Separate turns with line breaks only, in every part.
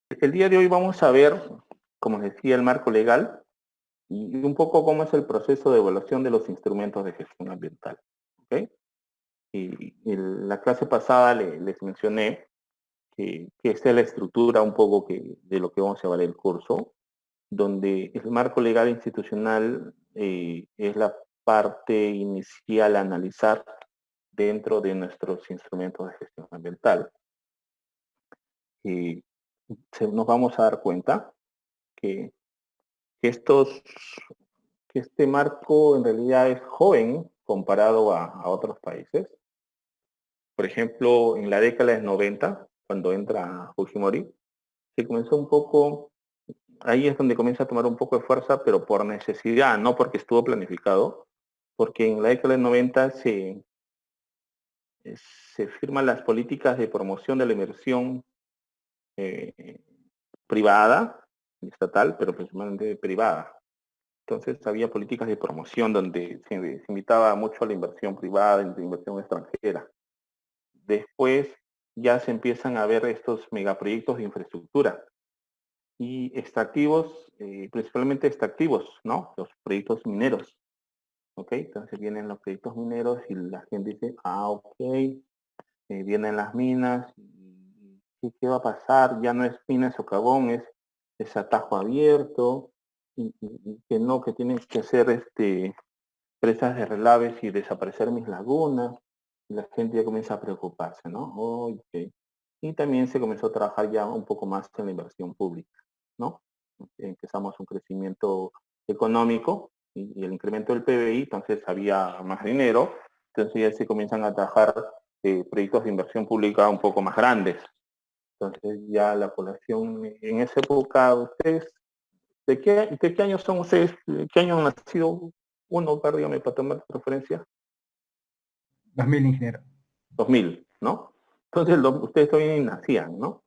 El día de hoy vamos a ver, como les decía, el marco legal y un poco cómo es el proceso de evaluación de los instrumentos de gestión ambiental. ¿Ok? Y en la clase pasada les mencioné que esta es la estructura un poco de lo que vamos a evaluar el curso, donde el marco legal institucional es la parte inicial a analizar dentro de nuestros instrumentos de gestión ambiental. Y nos vamos a dar cuenta que, que estos que este marco en realidad es joven comparado a otros países. Por ejemplo, en la década de 90, cuando entra Fujimori, se comenzó un poco, ahí es donde comienza a tomar un poco de fuerza, pero por necesidad, no porque estuvo planificado, porque en la década de 90 se firman las políticas de promoción de la inversión eh, privada, estatal, pero principalmente privada. Entonces había políticas de promoción donde se invitaba mucho a la inversión privada, la inversión extranjera. Después ya se empiezan a ver estos megaproyectos de infraestructura y extractivos, principalmente extractivos, ¿no? Los proyectos mineros, ¿ok? Entonces vienen los proyectos mineros y la gente dice, ok, vienen las minas, ¿y qué va a pasar? Ya no es mina socavón, es atajo abierto, y que no, que tienen que hacer presas de relaves y desaparecer mis lagunas, y la gente ya comienza a preocuparse, ¿no? Okay. Y también se comenzó a trabajar ya un poco más en la inversión pública, ¿no? Empezamos un crecimiento económico y el incremento del PBI, entonces había más dinero, entonces ya se comienzan a trabajar proyectos de inversión pública un poco más grandes. Entonces ya la población en esa época, ustedes, ¿de qué años son ustedes? ¿De qué año han nacido? Uno, dígame, para tomar referencia.
2000, ingeniero.
2000, ¿no? Entonces ustedes todavía ni nacían, ¿no?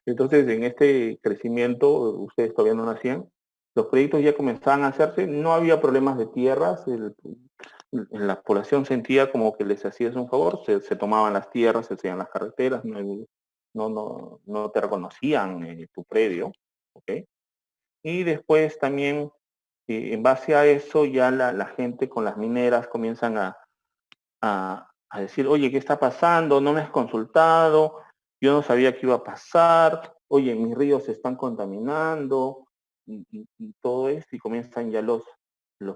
Entonces en este crecimiento, ustedes todavía no nacían, los proyectos ya comenzaban a hacerse, no había problemas de tierras, la población sentía como que les hacías un favor, se tomaban las tierras, se hacían las carreteras, no te reconocían tu predio, ¿ok? Y después también, en base a eso, ya la gente con las mineras comienzan a decir, oye, ¿qué está pasando? No me has consultado, yo no sabía qué iba a pasar, oye, mis ríos se están contaminando, y todo esto, y comienzan ya los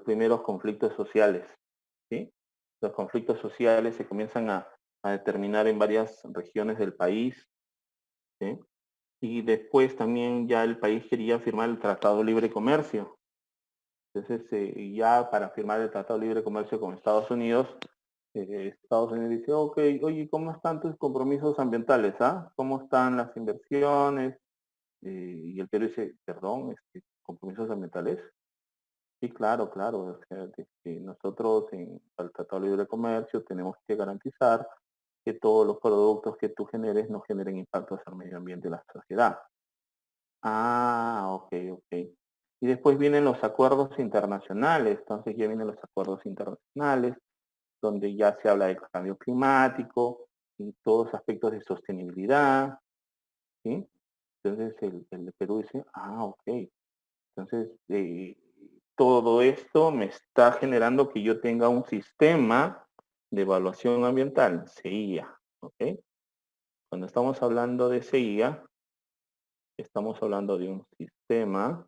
primeros conflictos sociales, ¿sí? Los conflictos sociales se comienzan a determinar en varias regiones del país, ¿sí? Y después también ya el país quería firmar el Tratado de Libre Comercio. Entonces, ya para firmar el Tratado de Libre Comercio con Estados Unidos, Estados Unidos dice, ok, oye, ¿cómo están tus compromisos ambientales? ¿Ah? ¿Cómo están las inversiones? Y el Perú dice, perdón, ¿compromisos ambientales? Sí, claro, claro. O sea, nosotros en el Tratado de Libre Comercio tenemos que garantizar que todos los productos que tú generes no generen impactos al medio ambiente y la sociedad. Ah, ok, ok. Y después vienen los acuerdos internacionales. Entonces ya vienen los acuerdos internacionales, donde ya se habla de cambio climático y todos los aspectos de sostenibilidad, ¿sí? Entonces el Perú dice, ok. Entonces, todo esto me está generando que yo tenga un sistema de evaluación ambiental, CIA, ¿ok? Cuando estamos hablando de CIA, estamos hablando de un sistema,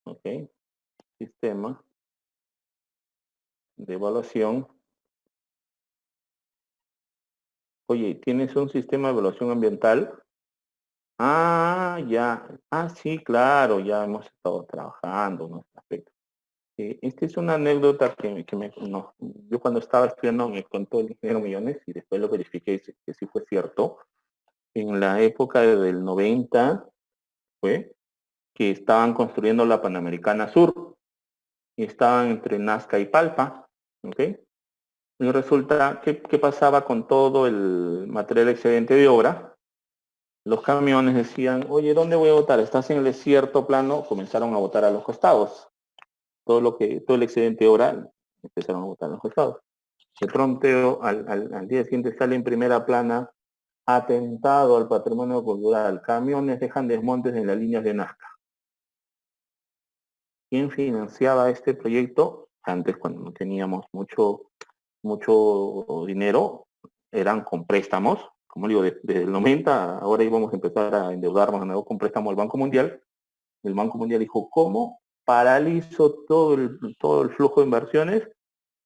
¿ok? Sistema de evaluación. Oye, ¿tienes un sistema de evaluación ambiental? Ah, ya. Ah, sí, claro, ya hemos estado trabajando en este aspecto. Esta es una anécdota yo cuando estaba estudiando me contó el ingeniero Millones y después lo verifiqué y que sí fue cierto. En la época del 90 fue que estaban construyendo la Panamericana Sur y estaban entre Nazca y Palpa, ¿ok? Y resulta, ¿qué pasaba con todo el material excedente de obra? Los camiones decían, oye, ¿dónde voy a botar? ¿Estás en el desierto plano? Comenzaron a botar a los costados. Todo el excedente oral empezaron a botar a los costados. De pronto, al día siguiente sale en primera plana atentado al patrimonio cultural, camiones dejan desmontes en las líneas de Nazca. ¿Quién financiaba este proyecto? Antes, cuando no teníamos mucho dinero, eran con préstamos. Como digo, desde el 90, ahora íbamos a empezar a endeudarnos de nuevo con préstamo al Banco Mundial. El Banco Mundial dijo, ¿cómo paralizo todo el flujo de inversiones?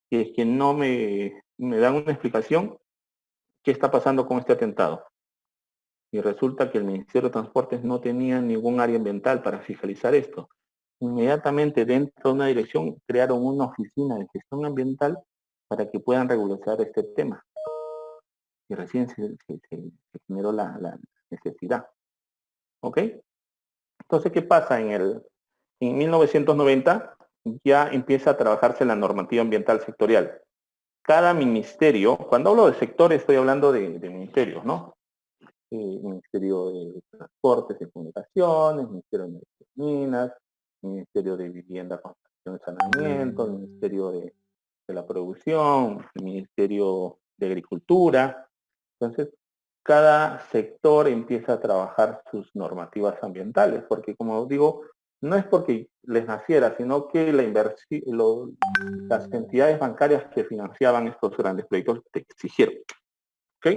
Y es que no me dan una explicación qué está pasando con este atentado. Y resulta que el Ministerio de Transportes no tenía ningún área ambiental para fiscalizar esto. Inmediatamente dentro de una dirección crearon una oficina de gestión ambiental para que puedan regularizar este tema. Y recién se generó la necesidad. ¿Ok? Entonces, ¿qué pasa? En 1990 ya empieza a trabajarse la normativa ambiental sectorial. Cada ministerio, cuando hablo de sectores estoy hablando de ministerios, ¿no? Ministerio de Transportes y Comunicaciones, Ministerio de Minas, Ministerio de Vivienda, Construcción y Saneamiento, Ministerio de la Producción, Ministerio de Agricultura. Entonces, cada sector empieza a trabajar sus normativas ambientales, porque como digo, no es porque les naciera, sino que las entidades bancarias que financiaban estos grandes proyectos te exigieron. ¿Ok?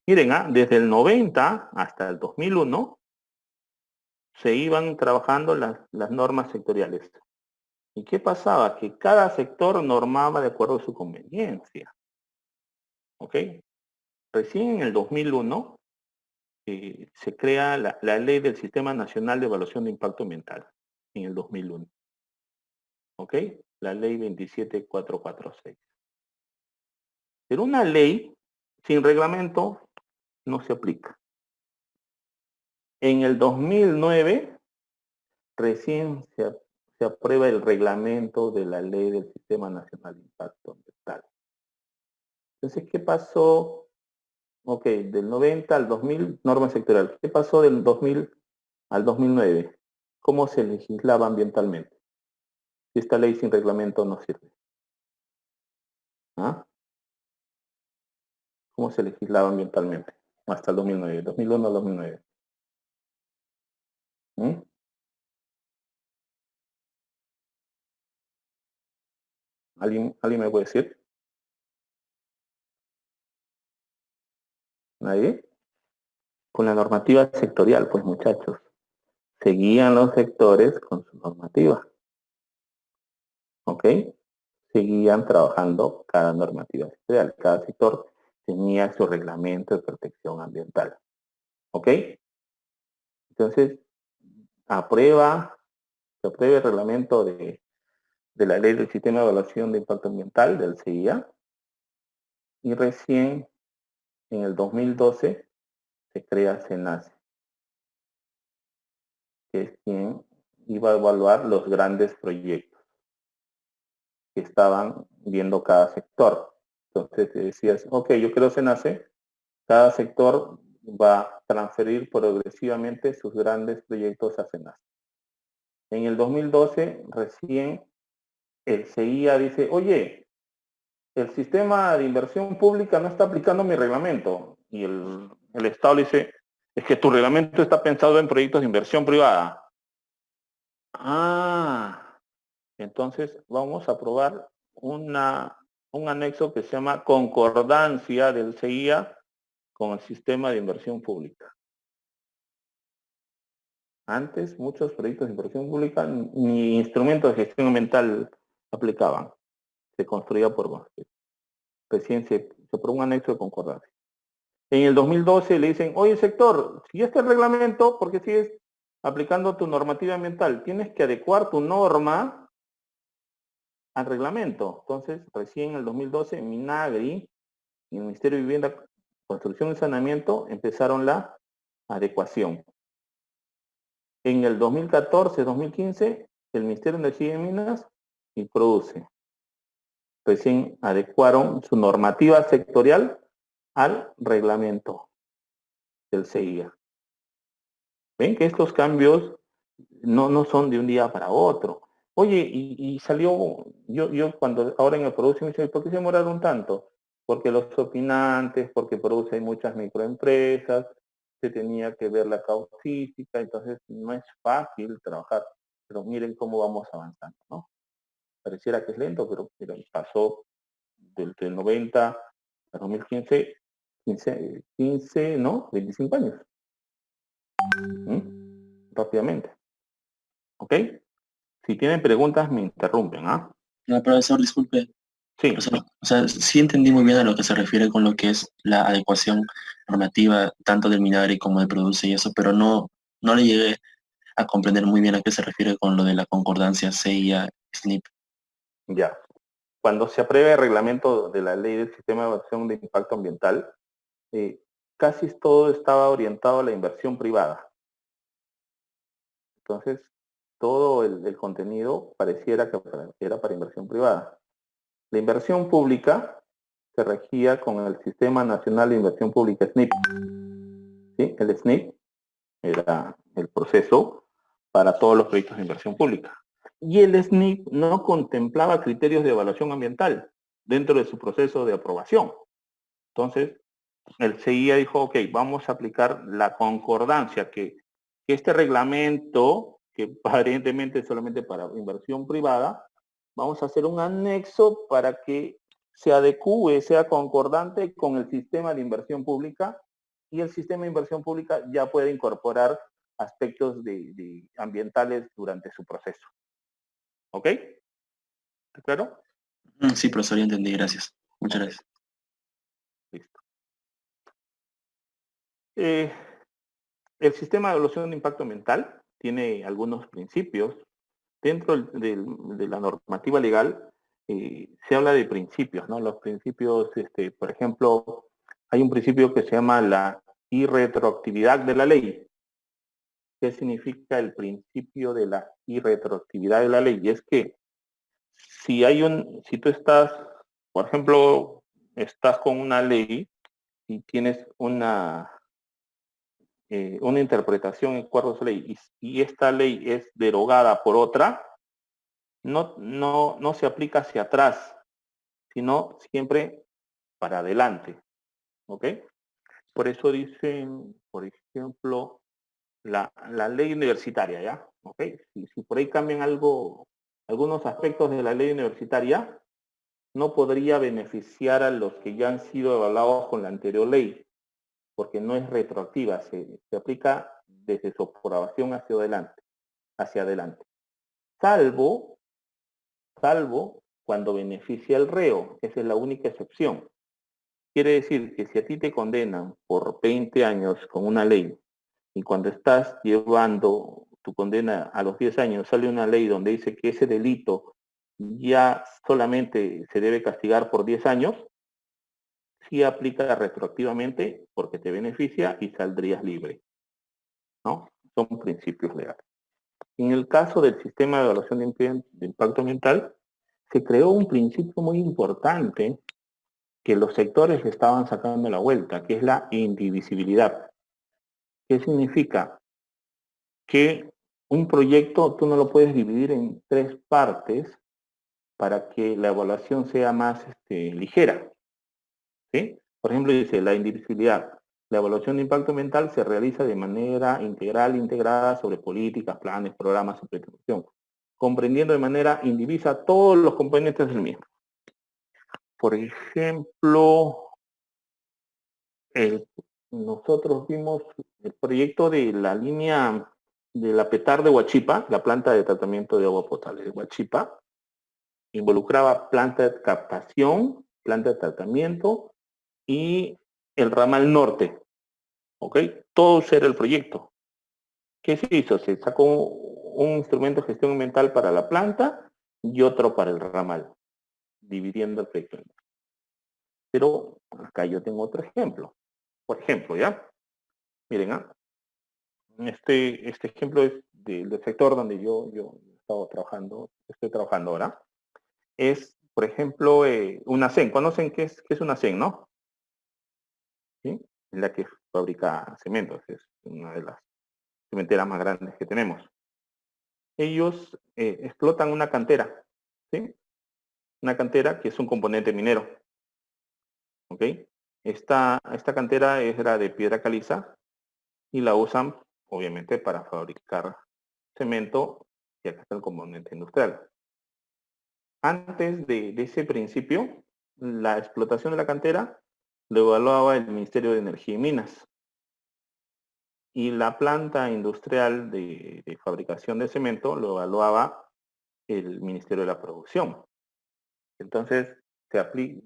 Miren, desde el 90 hasta el 2001 se iban trabajando las normas sectoriales. ¿Y qué pasaba? Que cada sector normaba de acuerdo a su conveniencia. ¿Ok? Recién en el 2001 se crea la ley del Sistema Nacional de Evaluación de Impacto Ambiental, en el 2001. ¿Ok? La ley 27446. Pero una ley sin reglamento no se aplica. En el 2009 recién se aprueba el reglamento de la ley del Sistema Nacional de Impacto Ambiental. Entonces, ¿qué pasó? Ok, del 90 al 2000, norma sectorial. ¿Qué pasó del 2000 al 2009? ¿Cómo se legislaba ambientalmente? Si esta ley sin reglamento no sirve. ¿Ah? ¿Cómo se legislaba ambientalmente? Hasta el 2009, 2001 al 2009. ¿Mm? ¿Alguien me puede decir? ¿Nadie? Con la normativa sectorial, pues muchachos. Seguían los sectores con su normativa. ¿Ok? Seguían trabajando cada normativa sectorial. Cada sector tenía su reglamento de protección ambiental. ¿Ok? Entonces, se aprueba el reglamento de la Ley del Sistema de Evaluación de Impacto Ambiental, del CIA, y recién en el 2012 se crea SENACE, que es quien iba a evaluar los grandes proyectos que estaban viendo cada sector. Entonces te decías, ok, yo quiero SENACE, cada sector va a transferir progresivamente sus grandes proyectos a SENACE. En el 2012 recién el CIA dice, oye, el sistema de inversión pública no está aplicando mi reglamento. Y el Estado le dice, es que tu reglamento está pensado en proyectos de inversión privada. Entonces vamos a aprobar un anexo que se llama concordancia del CIA con el sistema de inversión pública. Antes muchos proyectos de inversión pública ni instrumentos de gestión ambiental aplicaban. Se construía por bosque. Recién se aprobó un anexo de concordancia. En el 2012 le dicen, oye sector, si este reglamento, porque sigues aplicando tu normativa ambiental, tienes que adecuar tu norma al reglamento. Entonces, recién en el 2012, Minagri y el Ministerio de Vivienda, Construcción y Saneamiento empezaron la adecuación. En el 2014-2015, el Ministerio de Energía y Minas y Produce. Recién adecuaron su normativa sectorial al reglamento del CIA. Ven que estos cambios no son de un día para otro. Oye, y salió, yo cuando ahora en el Produce me dice, ¿por qué se demoraron tanto? porque los opinantes, porque produce hay muchas microempresas, se tenía que ver la causística, entonces no es fácil trabajar, pero miren cómo vamos avanzando, ¿no? Pareciera que es lento, pero pasó del 90 a 2015, 15, ¿no? 25 años. Rápidamente. ¿Ok? Si tienen preguntas, me interrumpen, ¿ah?
No, profesor, disculpe.
Sí.
Profesor, o sea, sí entendí muy bien a lo que se refiere con lo que es la adecuación normativa, tanto del Minagri como del Produce y eso, pero no le llegué a comprender muy bien a qué se refiere con lo de la concordancia CIA, SNIP.
Ya. Cuando se apruebe el reglamento de la ley del sistema de evaluación de impacto ambiental, casi todo estaba orientado a la inversión privada. Entonces, todo el contenido pareciera que era para inversión privada. La inversión pública se regía con el Sistema Nacional de Inversión Pública, SNIP. ¿Sí? El SNIP era el proceso para todos los proyectos de inversión pública. Y el SNIP no contemplaba criterios de evaluación ambiental dentro de su proceso de aprobación. Entonces, el CIA dijo, ok, vamos a aplicar la concordancia, que este reglamento, que aparentemente es solamente para inversión privada, vamos a hacer un anexo para que se adecue, sea concordante con el sistema de inversión pública, y el sistema de inversión pública ya puede incorporar aspectos de ambientales durante su proceso. ¿Ok? ¿Está claro?
Sí, profesor, ya entendí, gracias. Muchas gracias.
Listo. El sistema de evaluación de impacto ambiental tiene algunos principios. Dentro de la normativa legal se habla de principios, ¿no? Los principios, por ejemplo, hay un principio que se llama la irretroactividad de la ley. ¿Qué significa el principio de la irretroactividad de la ley? Y es que si tú estás, por ejemplo, estás con una ley y tienes una interpretación en cuarto de ley y esta ley es derogada por otra, no se aplica hacia atrás, sino siempre para adelante. ¿Ok? Por eso dicen, por ejemplo, la ley universitaria, ¿ya? ¿Ok? Si por ahí cambian algunos aspectos de la ley universitaria, no podría beneficiar a los que ya han sido evaluados con la anterior ley, porque no es retroactiva, se aplica desde su aprobación hacia adelante. Salvo cuando beneficia al reo, esa es la única excepción. Quiere decir que si a ti te condenan por 20 años con una ley y cuando estás llevando tu condena a los 10 años sale una ley donde dice que ese delito ya solamente se debe castigar por 10 años, sí aplica retroactivamente porque te beneficia y saldrías libre, ¿no? Son principios legales. En el caso del sistema de evaluación de impacto ambiental, se creó un principio muy importante que los sectores estaban sacando la vuelta, que es la indivisibilidad. ¿Qué significa? Que un proyecto tú no lo puedes dividir en 3 partes para que la evaluación sea más ligera. ¿Sí? Por ejemplo, dice la indivisibilidad. La evaluación de impacto ambiental se realiza de manera integral, integrada sobre políticas, planes, programas y planificación, comprendiendo de manera indivisa todos los componentes del mismo. Por ejemplo, nosotros vimos el proyecto de la línea de la PETAR de Huachipa, la planta de tratamiento de agua potable de Huachipa, involucraba planta de captación, planta de tratamiento y el ramal norte, ¿ok? Todo era el proyecto. ¿Qué se hizo? Se sacó un instrumento de gestión ambiental para la planta y otro para el ramal, dividiendo el proyecto. Pero acá yo tengo otro ejemplo. Por ejemplo, ¿ya? Miren, este ejemplo es del sector donde yo estoy trabajando ahora. Es, por ejemplo, una CEN. ¿Conocen qué es una CEN, no? ¿Sí? Es la que fabrica cementos, es una de las cementeras más grandes que tenemos. Ellos explotan una cantera, ¿sí? Una cantera que es un componente minero. ¿ok? Esta cantera era de piedra caliza y la usan, obviamente, para fabricar cemento, y acá está el componente industrial. Antes de ese principio, la explotación de la cantera lo evaluaba el Ministerio de Energía y Minas. Y la planta industrial de fabricación de cemento lo evaluaba el Ministerio de la Producción. Entonces,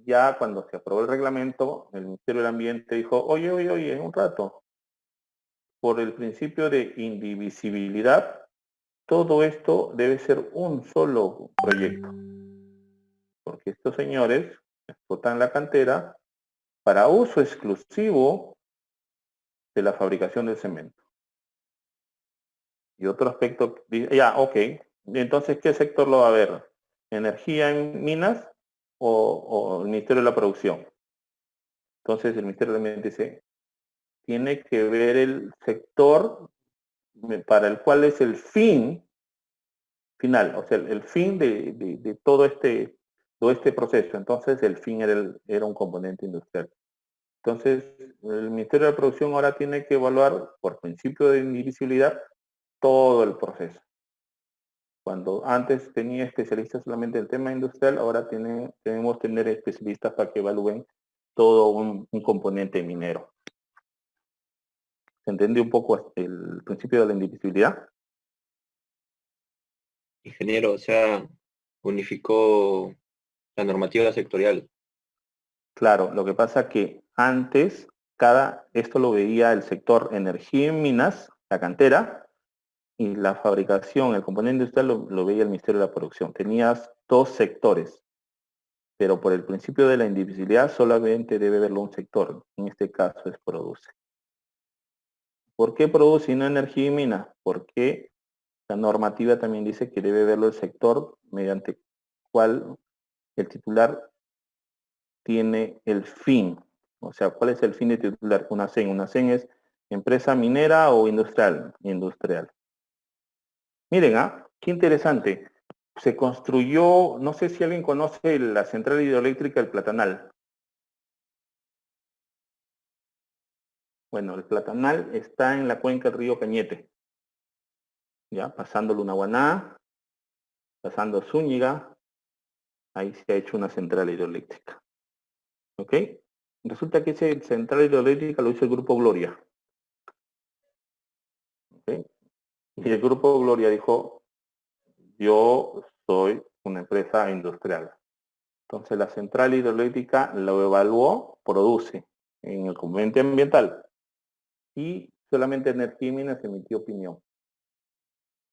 ya cuando se aprobó el reglamento, el Ministerio del Ambiente dijo, oye, un rato, por el principio de indivisibilidad, todo esto debe ser un solo proyecto. Porque estos señores explotan la cantera para uso exclusivo de la fabricación del cemento. Y otro aspecto, ya, ok, entonces, ¿qué sector lo va a ver? ¿Energía en minas o el Ministerio de la Producción? Entonces, el Ministerio del Ambiente dice, tiene que ver el sector para el cual es el fin final, o sea, el fin de todo este proceso. Entonces, el fin era un componente industrial. Entonces, el Ministerio de la Producción ahora tiene que evaluar, por principio de indivisibilidad, todo el proceso. Cuando antes tenía especialistas solamente en el tema industrial, ahora tenemos que tener especialistas para que evalúen todo un componente minero. ¿Se entendió un poco el principio de la indivisibilidad?
Ingeniero, o sea, unificó la normativa sectorial.
Claro, lo que pasa que antes, esto lo veía el sector energía y minas, la cantera, y la fabricación, el componente industrial lo veía el Ministerio de la Producción. Tenías dos sectores, pero por el principio de la indivisibilidad solamente debe verlo un sector, en este caso es produce. ¿Por qué produce y no energía y minas? Porque la normativa también dice que debe verlo el sector mediante cual el titular tiene el fin. O sea, ¿cuál es el fin de titular? Una CEN. Una CEN es empresa minera o industrial. Industrial. Miren, qué interesante. Se construyó, no sé si alguien conoce la central hidroeléctrica del Platanal. Bueno, el Platanal está en la cuenca del río Cañete. Ya, pasando Lunahuaná, pasando Zúñiga, ahí se ha hecho una central hidroeléctrica. ¿Ok? Resulta que ese central hidroeléctrica lo hizo el Grupo Gloria. ¿Ok? Y el Grupo Gloria dijo, yo soy una empresa industrial. Entonces la central hidroeléctrica lo evaluó, produce en el componente ambiental y solamente Energía y Minas emitió opinión.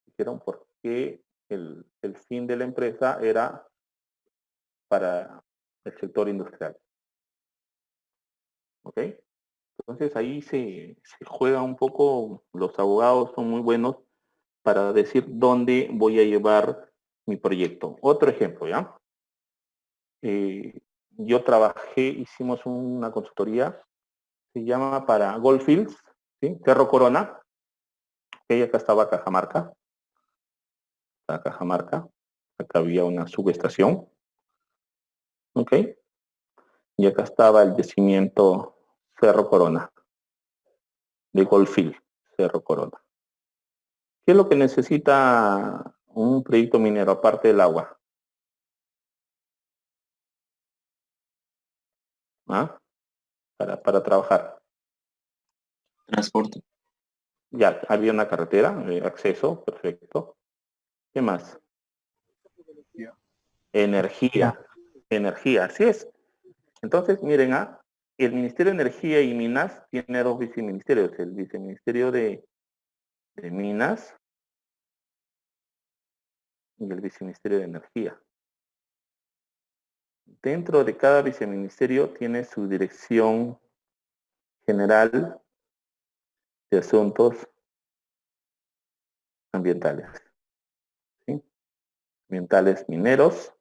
Dijeron por qué el fin de la empresa era para el sector industrial. ¿Ok? Entonces ahí se juega un poco, los abogados son muy buenos para decir dónde voy a llevar mi proyecto. Otro ejemplo, ¿ya? Yo hicimos una consultoría, se llama para Goldfields, ¿sí? Cerro Corona, que acá estaba Cajamarca, acá había una subestación, ¿ok? Y acá estaba el yacimiento Cerro Corona, de Goldfield, Cerro Corona. ¿Qué es lo que necesita un proyecto minero aparte del agua? Para trabajar.
Transporte.
Ya, había una carretera, acceso, perfecto. ¿Qué más? Energía, así es. Entonces, miren, el Ministerio de Energía y Minas tiene dos viceministerios, el viceministerio de Minas y el viceministerio de Energía. Dentro de cada viceministerio tiene su dirección general de asuntos ambientales, ¿sí? Ambientales mineros,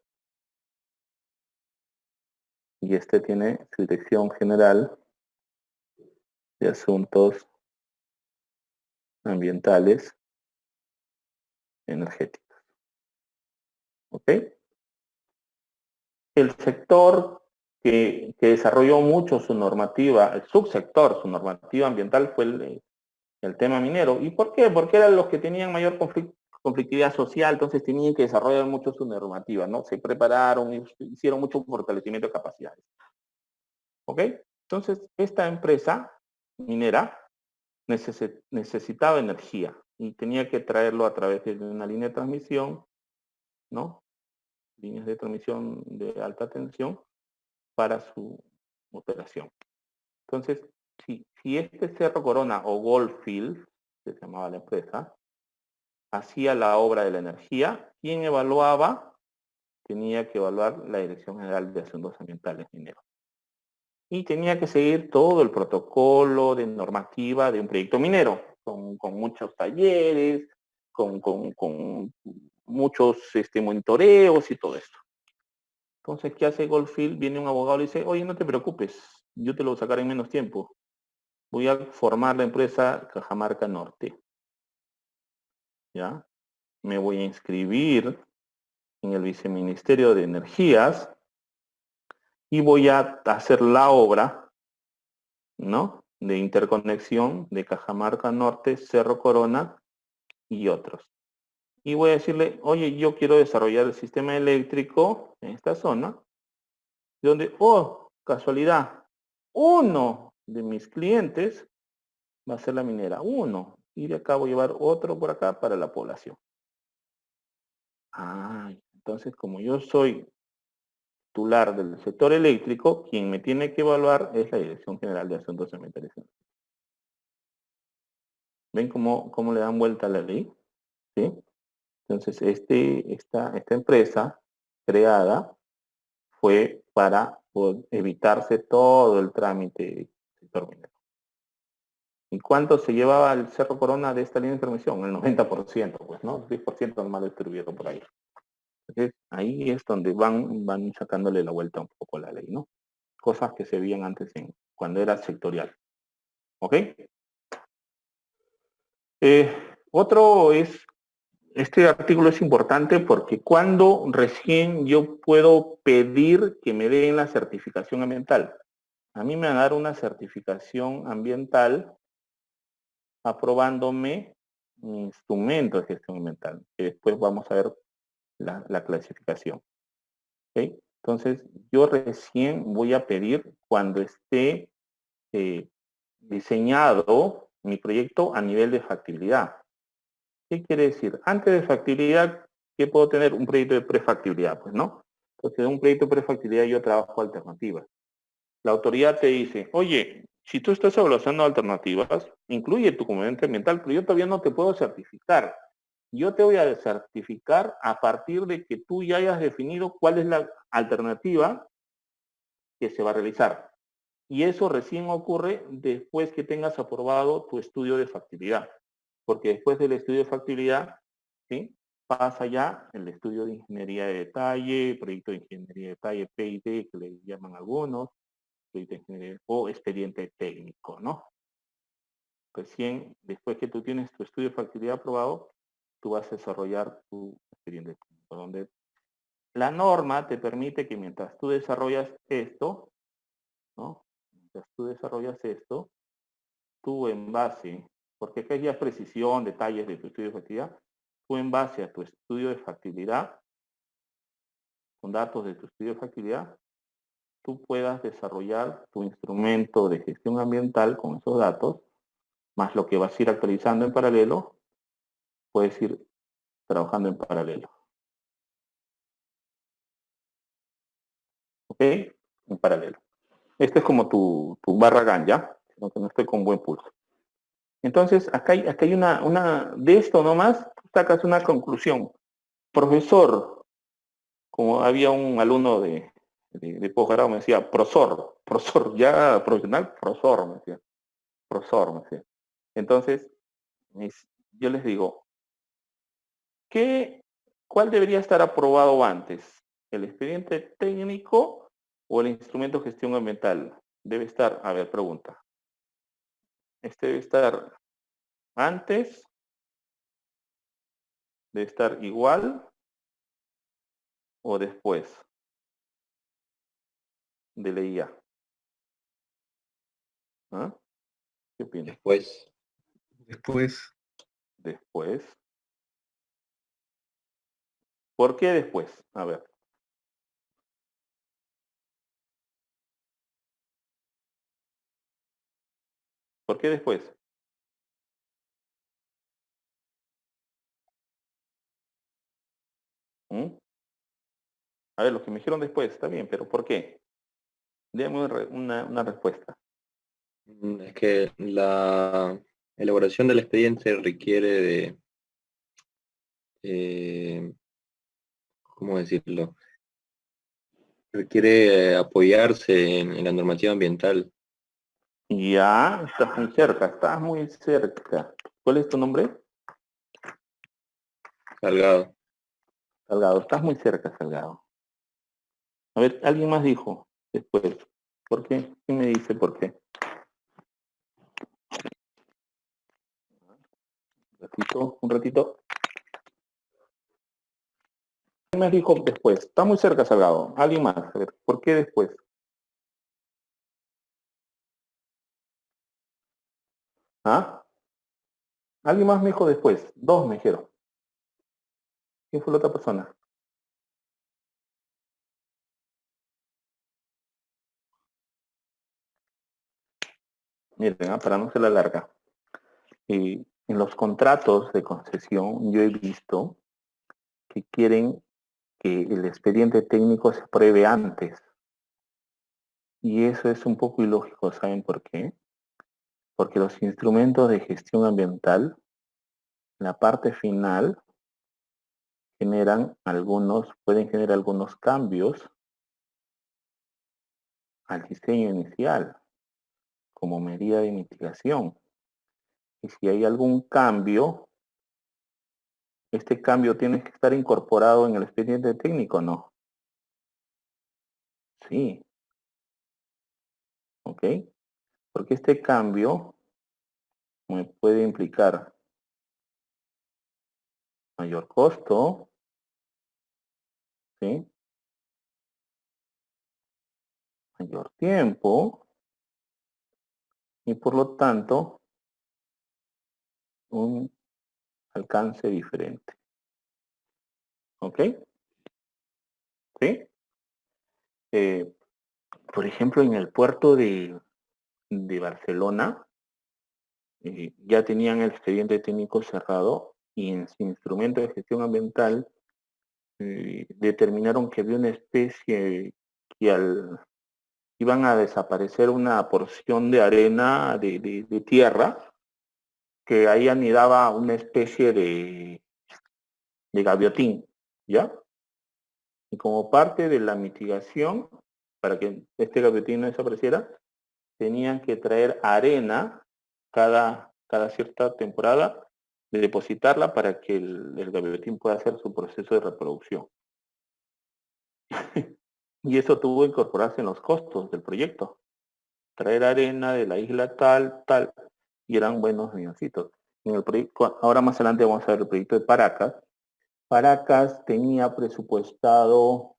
y este tiene su dirección general de asuntos ambientales energéticos. ¿Ok? El sector que desarrolló mucho su normativa, el subsector, su normativa ambiental fue el tema minero. ¿Y por qué? Porque eran los que tenían mayor conflictividad social, entonces tenían que desarrollar mucho su normativa, ¿no? Se prepararon, hicieron mucho fortalecimiento de capacidades. ¿Ok? Entonces, esta empresa minera necesitaba energía y tenía que traerlo a través de una línea de transmisión, ¿no? Líneas de transmisión de alta tensión para su operación. Entonces, si este Cerro Corona o Goldfield, que se llamaba la empresa, hacía la obra de la energía, ¿quién evaluaba? Tenía que evaluar la Dirección General de Asuntos Ambientales Mineros. Y tenía que seguir todo el protocolo de normativa de un proyecto minero, con muchos talleres, con muchos monitoreos y todo esto. Entonces, ¿qué hace Goldfield? Viene un abogado y le dice, oye, no te preocupes, yo te lo sacaré en menos tiempo. Voy a formar la empresa Cajamarca Norte. ¿Ya? Me voy a inscribir en el Viceministerio de Energías y voy a hacer la obra, ¿no? De interconexión de Cajamarca Norte, Cerro Corona y otros. Y voy a decirle, oye, yo quiero desarrollar el sistema eléctrico en esta zona, donde, oh, casualidad, uno de mis clientes va a ser la minera, uno, y de acá voy a llevar otro por acá para la población. Ah, entonces como yo soy titular del sector eléctrico, quien me tiene que evaluar es la Dirección General de Asuntos Ambientales. ¿Ven cómo le dan vuelta a la ley? ¿Sí? Entonces, esta empresa creada fue para evitarse todo el trámite del sector minero. ¿Y cuánto se llevaba el Cerro Corona de esta línea de transmisión? El 90%, pues, ¿no? El 10% nomás distribuido por ahí. Entonces, ahí es donde van sacándole la vuelta un poco a la ley, ¿no? Cosas que se veían antes cuando era sectorial. ¿Ok? Otro es, este artículo es importante porque cuando recién yo puedo pedir que me den la certificación ambiental. A mí me van a dar una certificación ambiental aprobándome mi instrumento de gestión ambiental, que después vamos a ver la clasificación. ¿Okay? Entonces, yo recién voy a pedir cuando esté diseñado mi proyecto a nivel de factibilidad. ¿Qué quiere decir? Antes de factibilidad, ¿qué puedo tener? Un proyecto de prefactibilidad, pues, ¿no? Entonces, en un proyecto de prefactibilidad yo trabajo alternativas. La autoridad te dice, oye, si tú estás evaluando alternativas, incluye tu componente ambiental, pero yo todavía no te puedo certificar. Yo te voy a certificar a partir de que tú ya hayas definido cuál es la alternativa que se va a realizar. Y eso recién ocurre después que tengas aprobado tu estudio de factibilidad. Porque después del estudio de factibilidad, ¿sí? Pasa ya el estudio de ingeniería de detalle, proyecto de ingeniería de detalle, PID, que le llaman algunos, o expediente técnico, ¿no? Recién, después que tú tienes tu estudio de factibilidad aprobado, tú vas a desarrollar tu expediente técnico, donde la norma te permite que mientras tú desarrollas esto, ¿no? Mientras tú desarrollas esto, tú en base, porque acá ya es precisión, detalles de tu estudio de factibilidad, tú en base a tu estudio de factibilidad, con datos de tu estudio de factibilidad, tú puedas desarrollar tu instrumento de gestión ambiental con esos datos, más lo que vas a ir actualizando en paralelo, puedes ir trabajando en paralelo. ¿Ok? En paralelo. Este es como tu barra GAN, ¿ya? Aunque no estoy con buen pulso. Entonces, acá hay una de esto nomás, sacas una conclusión. Profesor, como había un alumno de posgrado, me decía, profesor, ya profesional, profesor, me decía. Profesor, me decía. Entonces, yo les digo, ¿cuál debería estar aprobado antes? ¿El expediente técnico o el instrumento de gestión ambiental? Debe estar, a ver, pregunta. Este debe estar antes, debe estar igual o después. de la IA? ¿Ah? ¿Qué opinas?
Después,
Después,
Después. ¿Por qué después? A ver. ¿Por qué después? ¿Mm? A ver, los que me dijeron después, está bien, pero ¿por qué? Déme una respuesta.
es que la elaboración del expediente requiere de, ¿cómo decirlo? Requiere apoyarse en la normativa ambiental.
Ya, estás muy cerca, estás muy cerca. ¿Cuál es tu nombre?
Salgado.
Salgado, estás muy cerca, Salgado. A ver, alguien más dijo después. ¿Por qué? ¿Quién me dice por qué? Un ratito. ¿Quién más dijo después? Está muy cerca, Salgado. Alguien más. A ver, ¿por qué después? ¿Ah? Alguien más me dijo después. Dos me dijeron. ¿Quién fue la otra persona? Miren, para no ser la larga. En los contratos de concesión yo he visto que quieren que el expediente técnico se apruebe antes. Y eso es un poco ilógico, ¿saben por qué? Porque los instrumentos de gestión ambiental, la parte final, pueden generar algunos cambios al diseño inicial como medida de mitigación. Y si hay algún cambio, este cambio tiene que estar incorporado en el expediente técnico, ¿no? Sí, ¿ok? Porque este cambio me puede implicar mayor costo, ¿sí? Mayor tiempo y por lo tanto un alcance diferente. ¿Ok? ¿Sí? Por ejemplo, en el puerto de Barcelona ya tenían el expediente técnico cerrado y en su instrumento de gestión ambiental determinaron que había una especie que iban a desaparecer una porción de arena de tierra que ahí anidaba una especie de gaviotín, ¿ya? Y como parte de la mitigación, para que este gaviotín no desapareciera, tenían que traer arena cada cierta temporada, de depositarla para que el gaviotín pueda hacer su proceso de reproducción. Y eso tuvo que incorporarse en los costos del proyecto. Traer arena de la isla tal, tal, y eran buenos milloncitos. En el proyecto, ahora más adelante vamos a ver el proyecto de Paracas. Paracas tenía presupuestado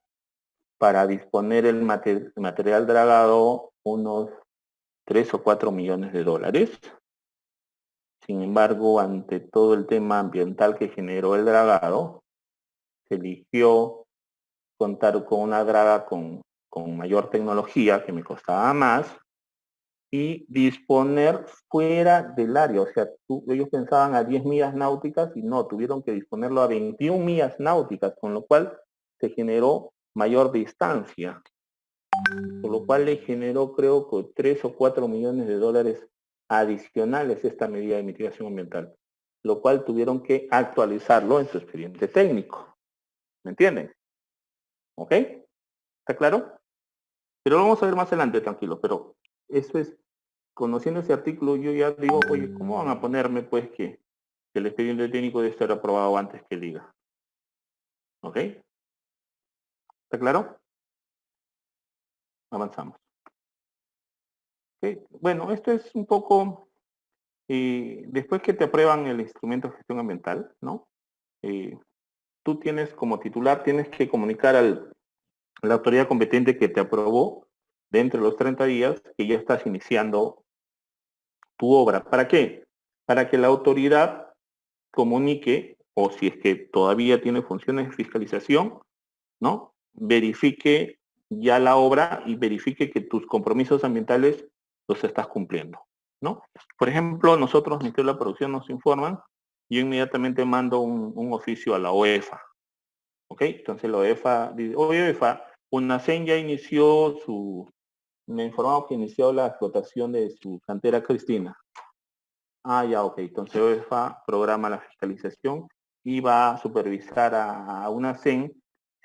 para disponer el material dragado unos 3 o 4 millones de dólares. Sin embargo, ante todo el tema ambiental que generó el dragado, se eligió contar con una draga con mayor tecnología, que me costaba más, y disponer fuera del área. O sea, ellos pensaban a 10 millas náuticas y no, tuvieron que disponerlo a 21 millas náuticas, con lo cual se generó mayor distancia, por lo cual le generó creo que 3 o 4 millones de dólares adicionales esta medida de mitigación ambiental, lo cual tuvieron que actualizarlo en su expediente técnico. ¿Me entienden? ¿Ok? ¿Está claro? Pero lo vamos a ver más adelante, tranquilo, pero eso es, conociendo ese artículo, yo ya digo, oye, ¿cómo van a ponerme pues que el expediente técnico debe estar aprobado antes que diga? ¿Ok? ¿Está claro? Avanzamos. ¿Ok? Bueno, esto es un poco, después que te aprueban el instrumento de gestión ambiental, ¿no? Tú tienes como titular, tienes que comunicar a la autoridad competente que te aprobó dentro de los 30 días que ya estás iniciando tu obra. ¿Para qué? Para que la autoridad comunique, o si es que todavía tiene funciones de fiscalización, ¿no? Verifique ya la obra y verifique que tus compromisos ambientales los estás cumpliendo, ¿no? Por ejemplo, nosotros, Ministerio de la Producción, nos informan, yo inmediatamente mando un oficio a la OEFA, ¿ok? Entonces la OEFA dice, oye OEFA, UNACEN ya inició me informaron que inició la explotación de su cantera Cristina. Ah, ya, ok. Entonces OEFA programa la fiscalización y va a supervisar a UNACEN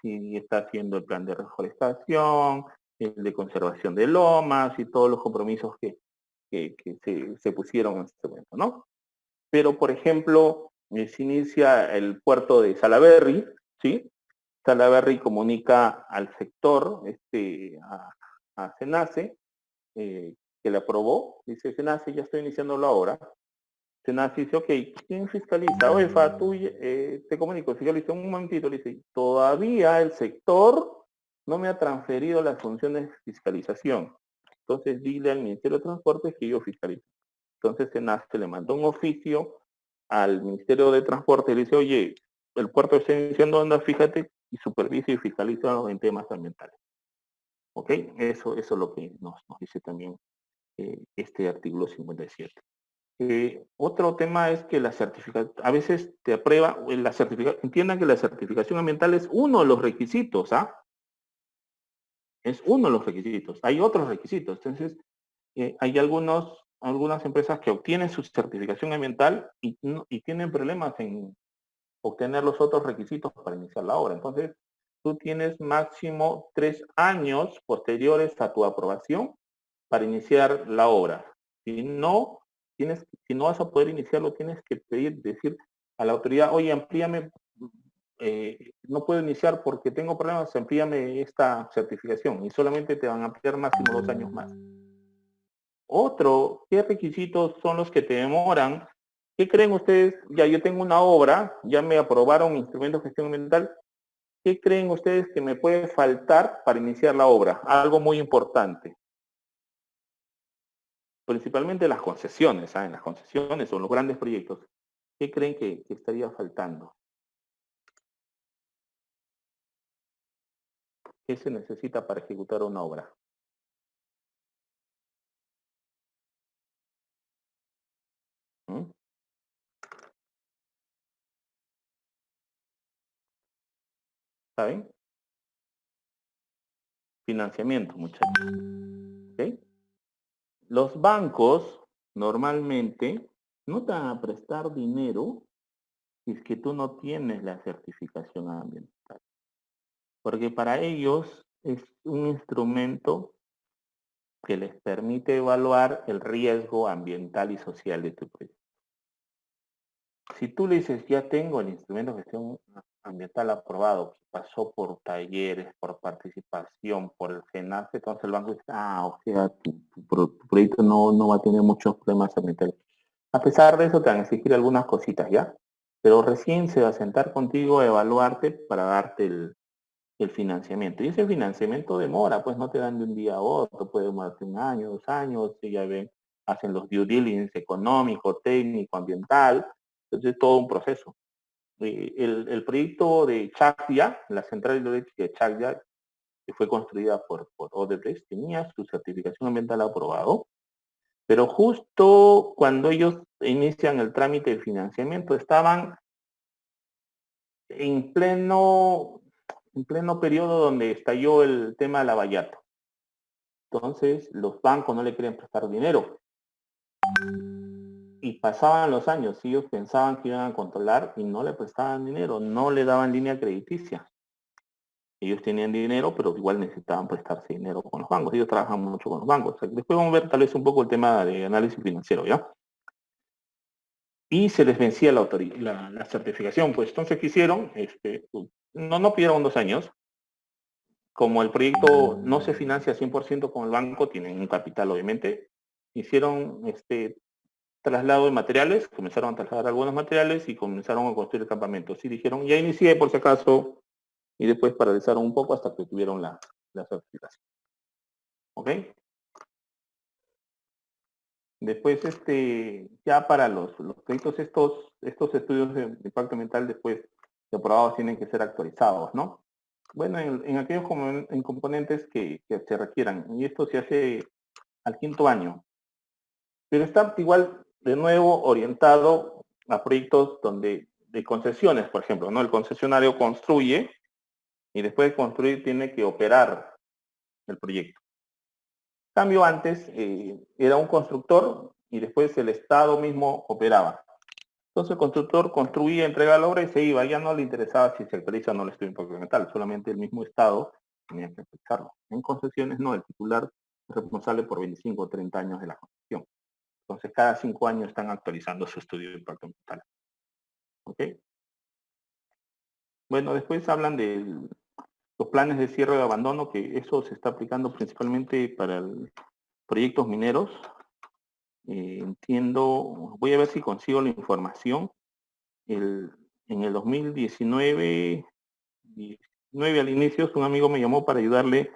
si está haciendo el plan de reforestación, el de conservación de lomas y todos los compromisos que se pusieron en este momento, ¿no? Pero, por ejemplo, se inicia el puerto de Salaberry, ¿sí? Salaberry comunica al sector, a SENACE, que le aprobó, dice SENACE, ya estoy iniciando la obra. SENACE dice, ok, ¿quién fiscaliza? OEFA, tú, te comunico, fiscaliza un momentito, le dice, todavía el sector no me ha transferido las funciones de fiscalización. Entonces dile al Ministerio de Transportes que yo fiscalizo. Entonces SENACE le mandó un oficio al Ministerio de Transporte y le dice, oye, el puerto está iniciando onda, fíjate, y supervisa y fiscaliza en temas ambientales. ¿Ok? Eso es lo que nos dice también este artículo 57. Otro tema es que la certificación, a veces te aprueba, entiendan que la certificación ambiental es uno de los requisitos, ¿ah? Es uno de los requisitos. Hay otros requisitos. Entonces, hay algunas empresas que obtienen su certificación ambiental y tienen problemas en obtener los otros requisitos para iniciar la obra. Entonces, tú tienes máximo 3 años posteriores a tu aprobación para iniciar la obra. Si no vas a poder iniciarlo, tienes que decir a la autoridad, oye, amplíame, no puedo iniciar porque tengo problemas, amplíame esta certificación y solamente te van a ampliar máximo 2 años más. ¿Qué requisitos son los que te demoran? ¿Qué creen ustedes? Ya yo tengo una obra, ya me aprobaron instrumentos de gestión ambiental. ¿Qué creen ustedes que me puede faltar para iniciar la obra? Algo muy importante. Principalmente las concesiones, ¿saben? Las concesiones o los grandes proyectos. ¿Qué creen que estaría faltando? ¿Qué se necesita para ejecutar una obra? ¿Mm? ¿Saben? Financiamiento, muchachos. ¿Ok? Los bancos normalmente no te van a prestar dinero si es que tú no tienes la certificación ambiental. Porque para ellos es un instrumento que les permite evaluar el riesgo ambiental y social de tu proyecto. Si tú le dices, ya tengo el instrumento de gestión ambiental aprobado, pasó por talleres, por participación, por el SENACE, entonces el banco dice, o sea, tu proyecto no va a tener muchos problemas ambientales. A pesar de eso, te van a exigir algunas cositas, ¿ya? Pero recién se va a sentar contigo a evaluarte para darte el financiamiento. Y ese financiamiento demora, pues no te dan de un día a otro, puede demorarte 1 año, 2 años, y ya ven, hacen los due diligence económico, técnico, ambiental, entonces todo un proceso. El proyecto de Chacya, la central hidroeléctrica de Chacya, que fue construida por Odebrecht, tenía su certificación ambiental aprobado, pero justo cuando ellos inician el trámite de financiamiento estaban en pleno periodo donde estalló el tema de la Lavallato. Entonces, los bancos no le querían prestar dinero. Y pasaban los años, ellos pensaban que iban a controlar y no le prestaban dinero, no le daban línea crediticia. Ellos tenían dinero, pero igual necesitaban prestarse dinero con los bancos. Ellos trabajan mucho con los bancos. O sea, después vamos a ver tal vez un poco el tema de análisis financiero, ¿ya? Y se les vencía la certificación. Pues entonces, ¿qué hicieron? No pidieron 2 años. Como el proyecto no se financia 100% con el banco, tienen un capital obviamente, hicieron traslado de materiales, comenzaron a trasladar algunos materiales y comenzaron a construir campamentos. Y dijeron, ya inicié por si acaso, y después paralizaron un poco hasta que tuvieron la certificación. ¿Ok? Después, ya para los proyectos, estos estudios de impacto ambiental después de aprobados tienen que ser actualizados, ¿no? Bueno, en aquellos en componentes que se requieran, y esto se hace al 5º año. Pero está igual, de nuevo, orientado a proyectos de concesiones, por ejemplo, ¿no? El concesionario construye y después de construir tiene que operar el proyecto. En cambio, antes era un constructor y después el Estado mismo operaba. Entonces el constructor construía, entregaba la obra y se iba. Ya no le interesaba si se actualiza o no el estudio de impacto ambiental, solamente el mismo Estado tenía que actualizarlo. En concesiones no, el titular es responsable por 25 o 30 años de la concesión. Entonces cada 5 años están actualizando su estudio de impacto ambiental. ¿Ok? Bueno, después hablan de los planes de cierre de abandono, que eso se está aplicando principalmente para proyectos mineros. Entiendo, voy a ver si consigo la información. En el 2019, 19 al inicio, un amigo me llamó para ayudarle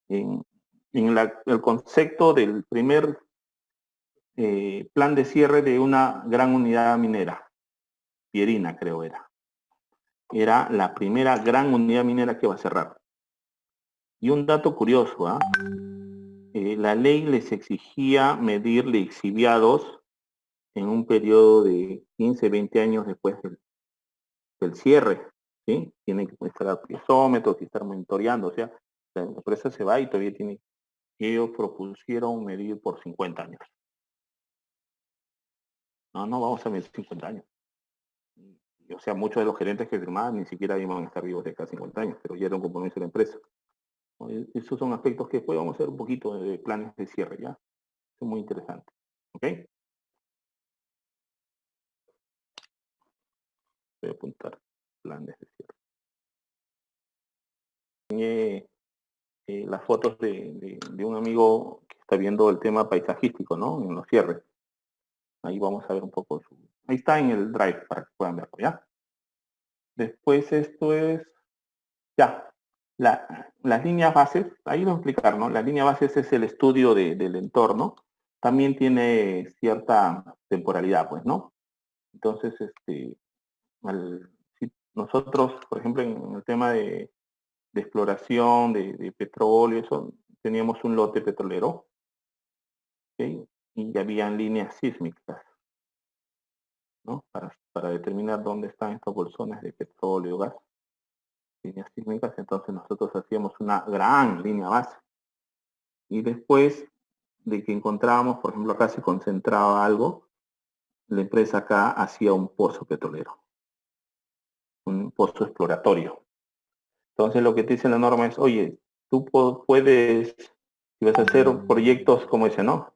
en el concepto del primer plan de cierre de una gran unidad minera, Pierina creo era. Era la primera gran unidad minera que va a cerrar. Y un dato curioso, ¿ah? La ley les exigía medir lixiviados en un periodo de 15, 20 años después del cierre, ¿sí? Tienen que instalar piezómetros y estar monitoreando, o sea, la empresa se va y todavía tiene, ellos propusieron medir por 50 años. No vamos a medir 50 años. O sea, muchos de los gerentes que firmaban ni siquiera iban a estar vivos de cada 50 años, pero ya era un compromiso de la empresa. Esos son aspectos que después vamos a hacer un poquito de planes de cierre, ¿ya? Es muy interesante. ¿Ok? Voy a apuntar planes de cierre. Las fotos de un amigo que está viendo el tema paisajístico, ¿no? En los cierres. Ahí vamos a ver un poco ahí está en el drive para que puedan verlo, ¿ya? Después esto es, ya, las líneas bases, ahí lo voy a explicar, ¿no? Las líneas bases es el estudio del entorno, también tiene cierta temporalidad, pues, ¿no? Entonces, si nosotros, por ejemplo, en el tema de exploración, de petróleo, eso, teníamos un lote petrolero, ¿okay? Y habían líneas sísmicas, ¿no? Para determinar dónde están estos bolsones de petróleo, gas, líneas sísmicas, entonces nosotros hacíamos una gran línea base. Y después de que encontrábamos, por ejemplo, acá se concentraba algo, la empresa acá hacía un pozo petrolero, un pozo exploratorio. Entonces lo que te dice la norma es, oye, tú puedes, si vas a hacer proyectos, como dice, ¿no?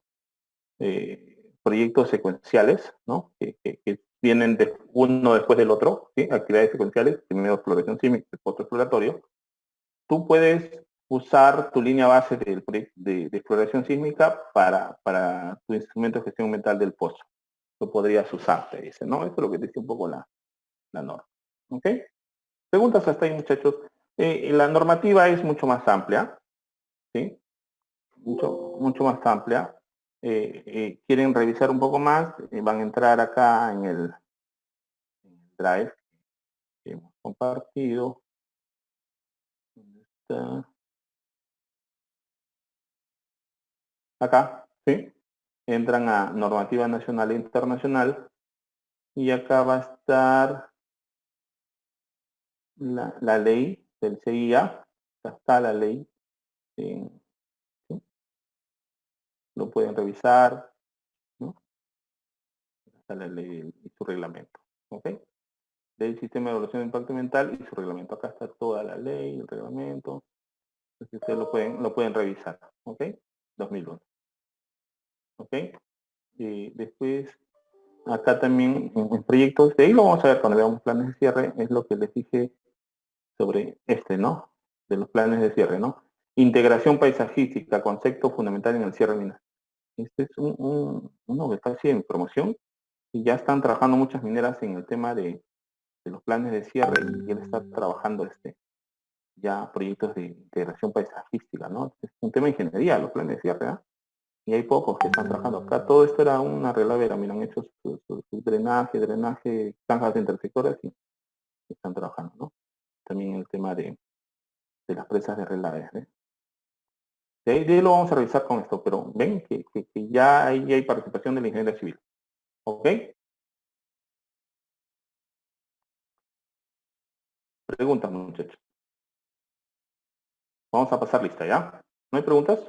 Proyectos secuenciales, ¿no? Que vienen uno después del otro, ¿sí? Actividades secuenciales, primero exploración sísmica, después exploratorio. Tú puedes usar tu línea base de exploración sísmica para tu instrumento de gestión ambiental del pozo. Lo podrías usar, te dice, ¿no? Eso es lo que dice un poco la norma. ¿Ok? Preguntas hasta ahí, muchachos. La normativa es mucho más amplia, ¿sí? Mucho más amplia. Quieren revisar un poco más, van a entrar acá en el drive que hemos compartido. ¿Dónde está? Acá, ¿sí? Entran a normativa nacional e internacional y acá va a estar la ley del CIA. Acá está la ley. ¿Sí? Lo pueden revisar, ¿no? Acá está la ley y su reglamento. ¿Ok? Del sistema de evaluación de impacto ambiental y su reglamento. Acá está toda la ley, el reglamento. Entonces ustedes lo pueden revisar. ¿Ok? 2001. ¿Ok? Y después, acá también en proyectos, de ahí lo vamos a ver cuando veamos planes de cierre, es lo que les dije sobre ¿no? De los planes de cierre, ¿no? Integración paisajística, concepto fundamental en el cierre mineral. Este es uno que está así en promoción y ya están trabajando muchas mineras en el tema de los planes de cierre y él está trabajando ya proyectos de integración paisajística, ¿no? Es un tema de ingeniería, los planes de cierre, ¿ah? Y hay pocos que están trabajando. Acá todo esto era una relavera, mira, han hecho su drenaje, zanjas de intersectores y están trabajando, ¿no? También el tema de las presas de relaves, ¿eh? De ahí lo vamos a revisar con esto, pero ven que ya ahí hay participación de la ingeniería civil. ¿Ok? Preguntas, muchachos. Vamos a pasar lista, ¿ya? ¿No hay preguntas?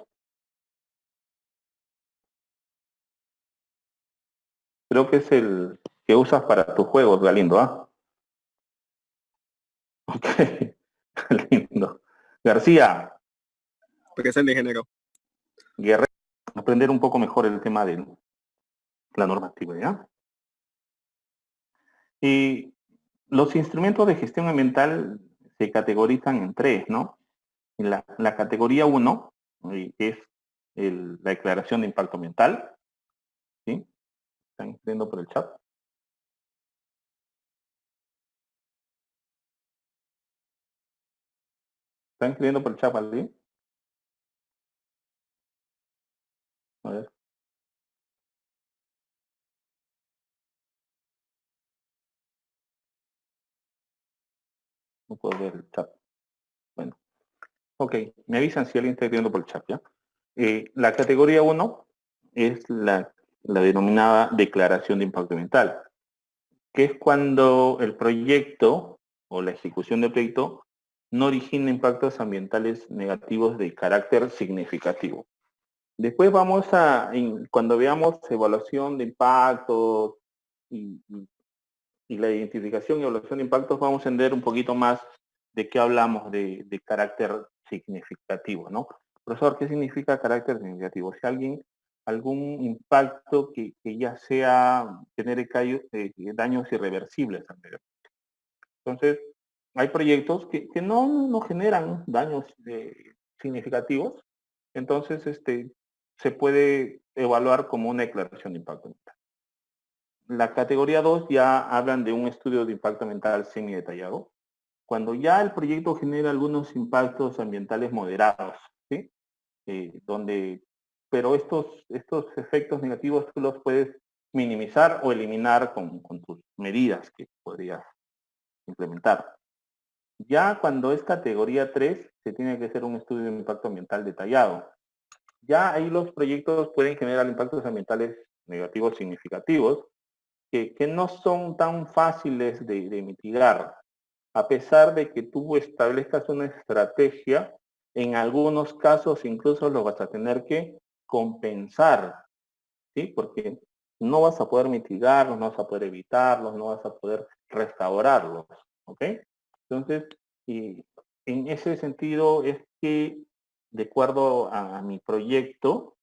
Creo que es el que usas para tus juegos, Galindo, ¿ah? Ok, lindo. García,
Presente, ingeniero.
Guerrero, aprender un poco mejor el tema de la normativa, ¿ya? Y los instrumentos de gestión ambiental se categorizan en tres, ¿no? La categoría 1 es la declaración de impacto ambiental, ¿sí? Están escribiendo por el chat. ¿Están escribiendo por el chat, ¿alguien? A ver. No puedo ver el chat. Bueno. Ok, me avisan si alguien está escribiendo por el chat, ¿ya? La categoría 1 es la denominada declaración de impacto ambiental, que es cuando el proyecto o la ejecución del proyecto no origina impactos ambientales negativos de carácter significativo. Después cuando veamos evaluación de impactos y la identificación y evaluación de impactos, vamos a entender un poquito más de qué hablamos de carácter significativo, ¿no? Profesor, ¿qué significa carácter significativo? Si algún impacto que ya genere daños irreversibles al medio. Entonces, hay proyectos que no generan daños significativos, entonces se puede evaluar como una declaración de impacto ambiental. La categoría 2 ya hablan de un estudio de impacto ambiental semi-detallado, cuando ya el proyecto genera algunos impactos ambientales moderados, ¿sí? Pero estos efectos negativos tú los puedes minimizar o eliminar con tus medidas que podrías implementar. Ya cuando es categoría 3, se tiene que hacer un estudio de impacto ambiental detallado. Ya ahí los proyectos pueden generar impactos ambientales negativos significativos que no son tan fáciles de mitigar. A pesar de que tú establezcas una estrategia, en algunos casos incluso lo vas a tener que compensar, ¿sí? Porque no vas a poder mitigarlos, no vas a poder evitarlos, no vas a poder restaurarlos, ¿ok? Entonces, y en ese sentido es que, de acuerdo a mi proyecto,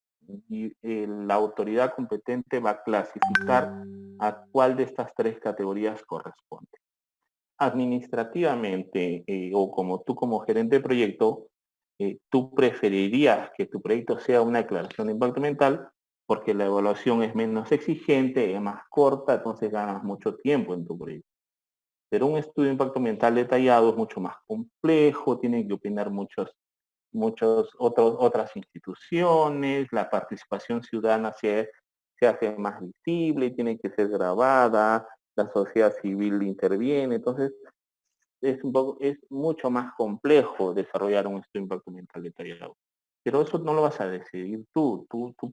la autoridad competente va a clasificar a cuál de estas tres categorías corresponde. Administrativamente, o como gerente de proyecto, tú preferirías que tu proyecto sea una declaración de impacto ambiental porque la evaluación es menos exigente, es más corta, entonces ganas mucho tiempo en tu proyecto. Pero un estudio de impacto ambiental detallado es mucho más complejo, tienen que opinar otras instituciones, la participación ciudadana se hace más visible, tiene que ser grabada, la sociedad civil interviene, entonces es mucho más complejo desarrollar un estudio de impacto ambiental detallado. Pero eso no lo vas a decidir tú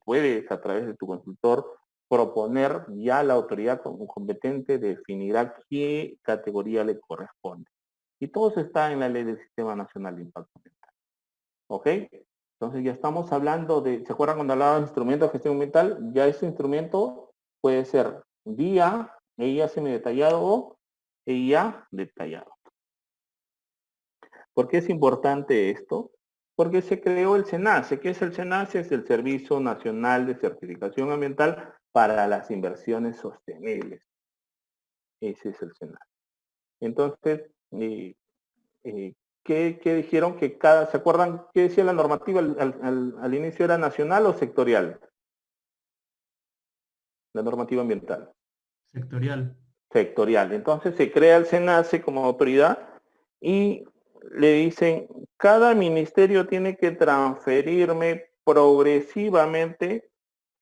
puedes a través de tu consultor proponer, ya la autoridad competente definirá qué categoría le corresponde. Y todo eso está en la ley del Sistema Nacional de Impacto Ambiental. ¿Ok? Entonces ya estamos hablando ¿se acuerdan cuando hablaba de instrumentos de gestión ambiental? Ya ese instrumento puede ser guía, EIA semi-detallado o EIA detallado. ¿Por qué es importante esto? Porque se creó el SENACE. ¿Qué es el SENACE? Es el Servicio Nacional de Certificación Ambiental para las Inversiones Sostenibles. Ese es el SENACE. Entonces, ¿qué dijeron? ¿Se acuerdan qué decía la normativa al inicio? ¿Era nacional o sectorial? La normativa ambiental.
Sectorial.
Sectorial. Entonces se crea el SENACE como autoridad y le dicen, cada ministerio tiene que transferirme progresivamente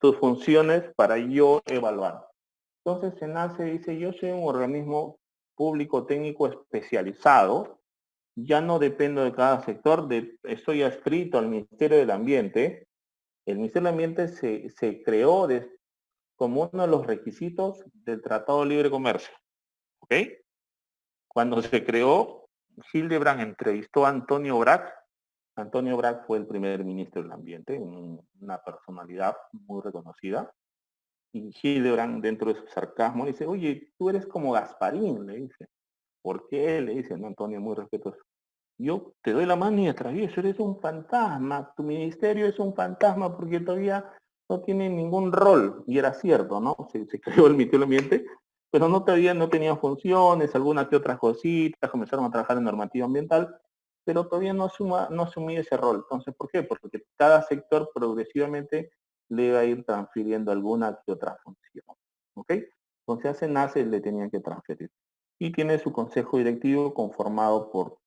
sus funciones para yo evaluar. Entonces SENACE dice, yo soy un organismo público técnico especializado, ya no dependo de cada sector, estoy adscrito al Ministerio del Ambiente. El Ministerio del Ambiente se creó como uno de los requisitos del Tratado de Libre Comercio. ¿Ok? Cuando se creó, Hildebrand entrevistó a Antonio Brac. Antonio Brac fue el primer ministro del Ambiente, una personalidad muy reconocida. Y Hildebrand, dentro de su sarcasmo, dice, oye, tú eres como Gasparín, le dice. ¿Por qué? Le dice, no, Antonio, muy respetuoso. Yo te doy la mano y atravieso, eres un fantasma, tu ministerio es un fantasma porque todavía no tiene ningún rol. Y era cierto, ¿no? Se creó el Ministerio del Ambiente, pero todavía no tenía funciones, algunas que otras cositas, comenzaron a trabajar en normativa ambiental, pero todavía no asumía ese rol. Entonces, ¿por qué? Porque cada sector progresivamente le va a ir transfiriendo alguna que otra función. ¿Ok? Entonces a SENACE le tenían que transferir. Y tiene su consejo directivo conformado por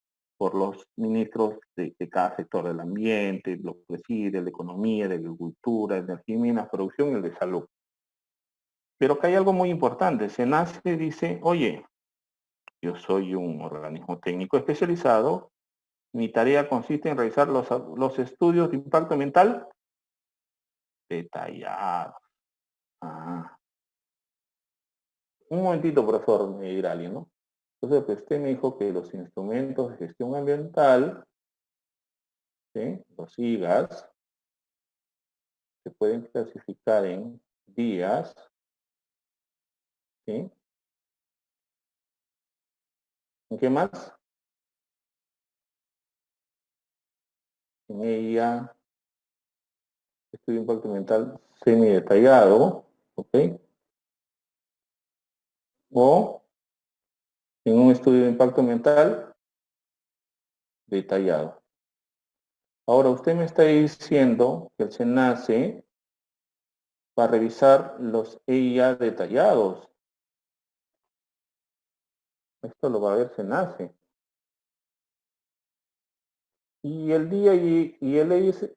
los ministros de cada sector del ambiente, lo que preside, de economía, de agricultura, de energía y minas, producción y el de salud. Pero acá hay algo muy importante. SENACE dice, oye, yo soy un organismo técnico especializado, mi tarea consiste en realizar los estudios de impacto ambiental detallados. Ah. Un momentito, profesor, me dirá alguien, ¿no? Entonces, pues usted me dijo que los instrumentos de gestión ambiental, ¿sí? Los IGAS, se pueden clasificar en días, ¿sí? ¿En qué más? En ella, estudio de impacto ambiental semi-detallado, ¿ok? O en un estudio de impacto ambiental detallado. Ahora, usted me está diciendo que el SENACE va a revisar los EIA detallados. Esto lo va a ver SENACE. Y el día y el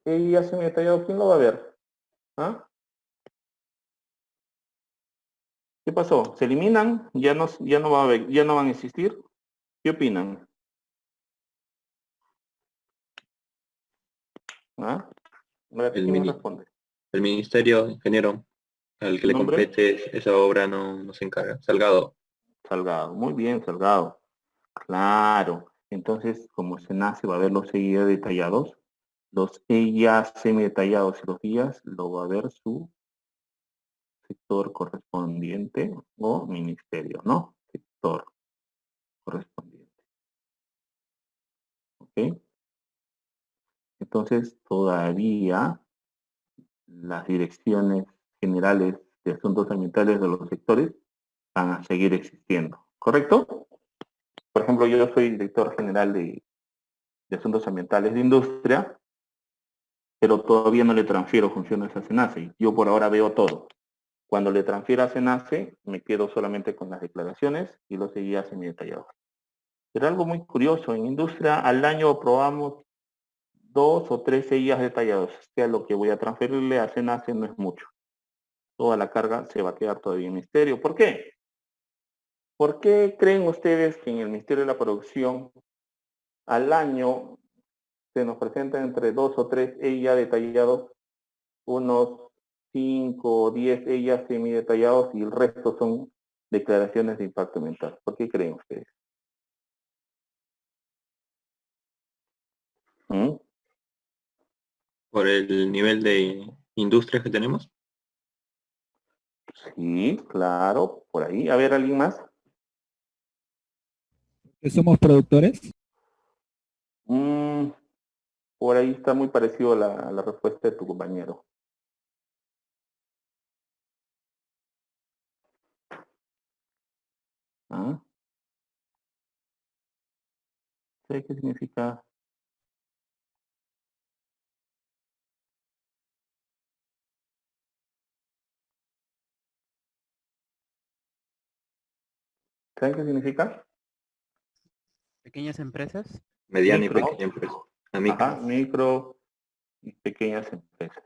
EIA semi-detallado, ¿quién lo va a ver? ¿Ah? ¿Qué pasó? ¿Se eliminan? ¿Ya no va a haber, ya no van a existir? ¿Qué opinan? ¿Ah? A ver,
El,
¿quién me
mini-
responde?
el ministerio, ingeniero, al que le
¿Nombre?
compete esa obra no se encarga. Salgado.
Salgado. Muy bien, Salgado. Claro. Entonces, como SENACE va a ver los EIA detallados, los EIA semi-detallados y los días lo va a ver su sector correspondiente o ministerio, ¿no? Sector correspondiente. ¿Ok? Entonces, todavía las direcciones generales de asuntos ambientales de los sectores van a seguir existiendo, ¿correcto? Por ejemplo, yo soy director general de asuntos ambientales de industria, pero todavía no le transfiero funciones a SENACE. Yo por ahora veo todo. Cuando le transfiera a SENACE, me quedo solamente con las declaraciones y los seguía semi-detallados. Pero algo muy curioso, en industria al año aprobamos 2 o 3 EIAs detallados, o sea, lo que voy a transferirle a SENACE no es mucho. Toda la carga se va a quedar todavía en el ministerio. ¿Por qué? ¿Por qué creen ustedes que en el Ministerio de la Producción al año se nos presentan entre 2 o 3 EIA detallados, unos 5 o 10 EIA semi-detallados y el resto son declaraciones de impacto ambiental? ¿Por qué creen ustedes? ¿Mm?
Por el nivel de industrias que tenemos.
Sí, claro, por ahí. A ver, ¿alguien más?
¿Que somos productores?
Mm, por ahí está muy parecido a la respuesta de tu compañero. ¿Ah? ¿Sabes qué significa? ¿Saben qué significa?
Pequeñas empresas.
Mediana y
Micro.
pequeña empresa. A micro.
Ajá, micro y pequeñas empresas.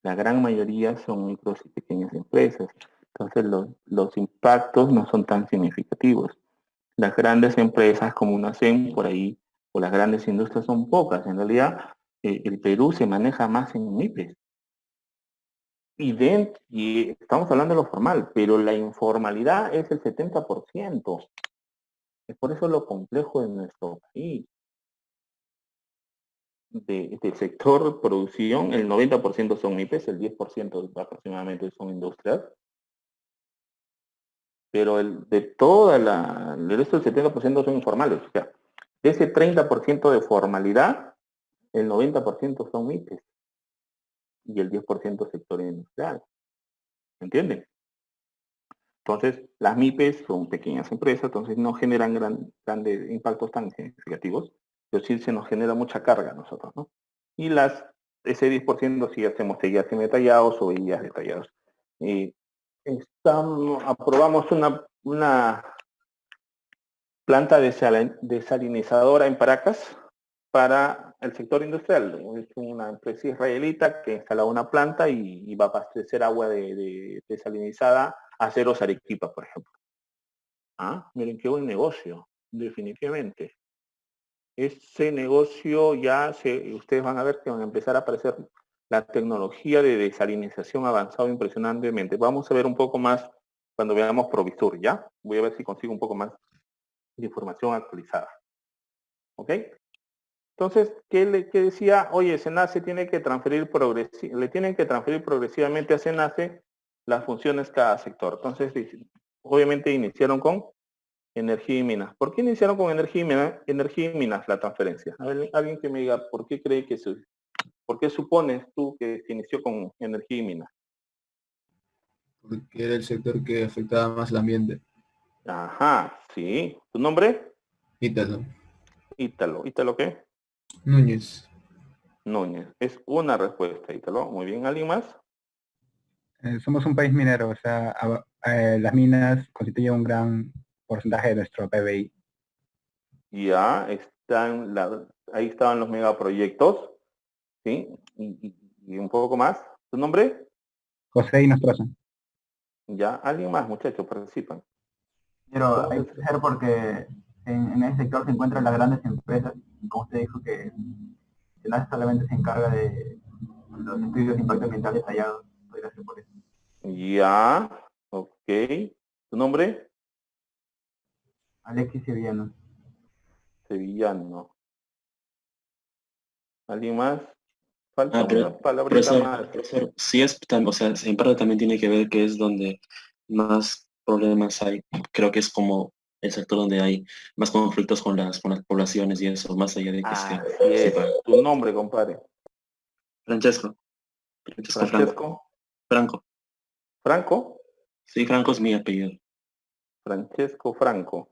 La gran mayoría son micros y pequeñas empresas. Entonces los impactos no son tan significativos. Las grandes empresas como una CEN por ahí, o las grandes industrias son pocas. En realidad, el Perú se maneja más en MIPES. Y estamos hablando de lo formal, pero la informalidad es el 70%. Es por eso lo complejo de nuestro país. Del sector producción, el 90% son MIPES, el 10% aproximadamente son industrias, pero el resto del 70% son informales. O sea, de ese 30% de formalidad, el 90% son MIPES y el 10% sector industrial. ¿Entienden? Entonces, las MIPES son pequeñas empresas, entonces no generan grandes impactos tan significativos, pero sí se nos genera mucha carga a nosotros, ¿no? Y ese 10% sí hacemos TIA semidetallados o IAs detallados. Aprobamos una planta desalinizadora en Paracas para el sector industrial. Es una empresa israelita que instala una planta y va a abastecer agua desalinizada a Ceros Arequipa, por ejemplo. Miren qué buen negocio, definitivamente. Ese negocio ustedes van a ver que van a empezar a aparecer la tecnología de desalinización avanzado impresionantemente. Vamos a ver un poco más cuando veamos Provisur, ¿ya? Voy a ver si consigo un poco más de información actualizada. ¿Ok? Entonces, ¿qué decía? Oye, SENACE le tienen que transferir progresivamente a SENACE las funciones cada sector. Entonces, obviamente iniciaron con energía y minas. ¿Por qué iniciaron con energía y minas la transferencia? A ver, alguien que me diga, ¿por qué supones tú que se inició con energía y minas?
Porque era el sector que afectaba más el ambiente.
Ajá, sí. ¿Tu nombre?
Ítalo.
Ítalo. ¿Ítalo qué?
Núñez.
Núñez. Es una respuesta, Ítalo. Muy bien. ¿Alguien más?
Somos un país minero, o sea, las minas constituyen un gran porcentaje de nuestro PBI.
Ya, ahí estaban los megaproyectos, ¿sí? Y un poco más. ¿Tu nombre?
José y Nostroza.
Ya, alguien más, muchachos, participan.
Pero hay que ser porque en ese sector se encuentran las grandes empresas, y como usted dijo que SENACE solamente se encarga de los estudios de impacto ambiental detallados, podría ser por eso.
Ya, ok. ¿Tu nombre?
Alexis Sevillano.
Sevillano. ¿Alguien más? Falta
Pero,
una palabrita más.
profesor, sí o sea, en parte también tiene que ver que es donde más problemas hay. Creo que es como el sector donde hay más conflictos con las poblaciones y eso, más allá de que
Así
sí,
es. Tu nombre, compadre.
Francesco Franco.
Francesco.
Franco.
Franco.
Sí, Franco es mi apellido.
Francesco Franco.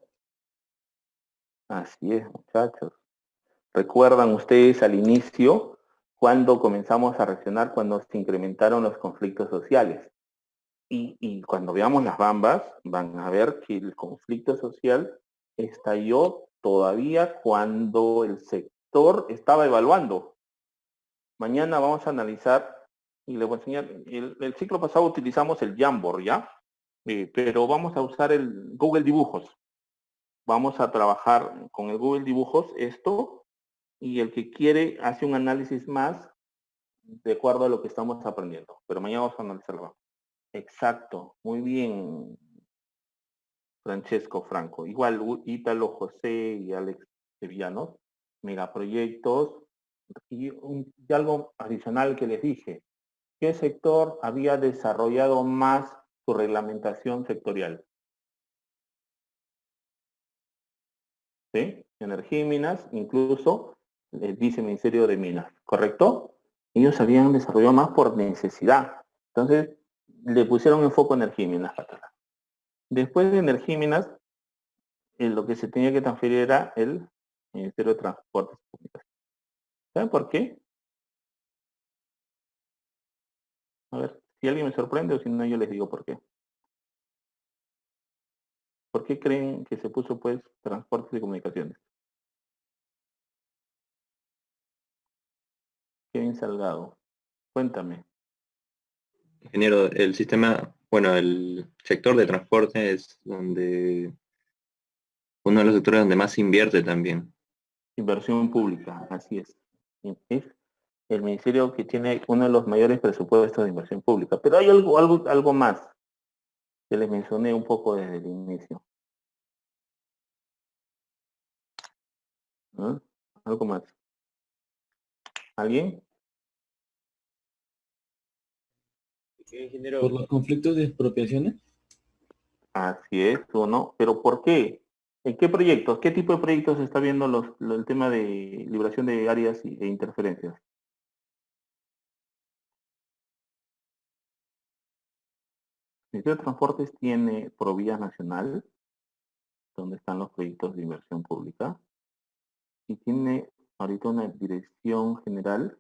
Así es, muchachos. ¿Recuerdan ustedes al inicio cuando comenzamos a reaccionar cuando se incrementaron los conflictos sociales? Y cuando veamos las bambas, van a ver que el conflicto social estalló todavía cuando el sector estaba evaluando. Mañana vamos a analizar y les voy a enseñar. El ciclo pasado utilizamos el Jamboard, ¿ya? Pero vamos a usar el Google Dibujos. Vamos a trabajar con el Google Dibujos esto y el que quiere hace un análisis más de acuerdo a lo que estamos aprendiendo. Pero mañana vamos a analizarlo. Exacto, muy bien, Francesco Franco. Igual Ítalo, José y Alex Sevillanos, megaproyectos. Y algo adicional que les dije, ¿qué sector había desarrollado más su reglamentación sectorial? ¿Sí? Energía y minas, incluso el viceministerio de Minas, ¿correcto? Ellos habían desarrollado más por necesidad. Entonces, le pusieron enfoque a energía y minas. Después de energía y minas, lo que se tenía que transferir era el Ministerio de Transportes y Comunicaciones. ¿Saben por qué? A ver, si alguien me sorprende o si no, yo les digo por qué. ¿Por qué creen que se puso, pues, Transportes y Comunicaciones? Kevin Salgado, cuéntame.
Ingeniero, el sistema, bueno, el sector de transporte es donde uno de los sectores donde más se invierte también.
Inversión pública, así es. Es el ministerio que tiene uno de los mayores presupuestos de inversión pública. Pero hay algo más que les mencioné un poco desde el inicio. ¿Ah? Algo más. ¿Alguien?
¿Por los conflictos de expropiaciones?
Así es, ¿o no? ¿Pero por qué? ¿En qué proyectos? ¿Qué tipo de proyectos se está viendo el tema de liberación de áreas e interferencias? El Ministerio de Transportes tiene Provías Nacional, donde están los proyectos de inversión pública, y tiene ahorita una dirección general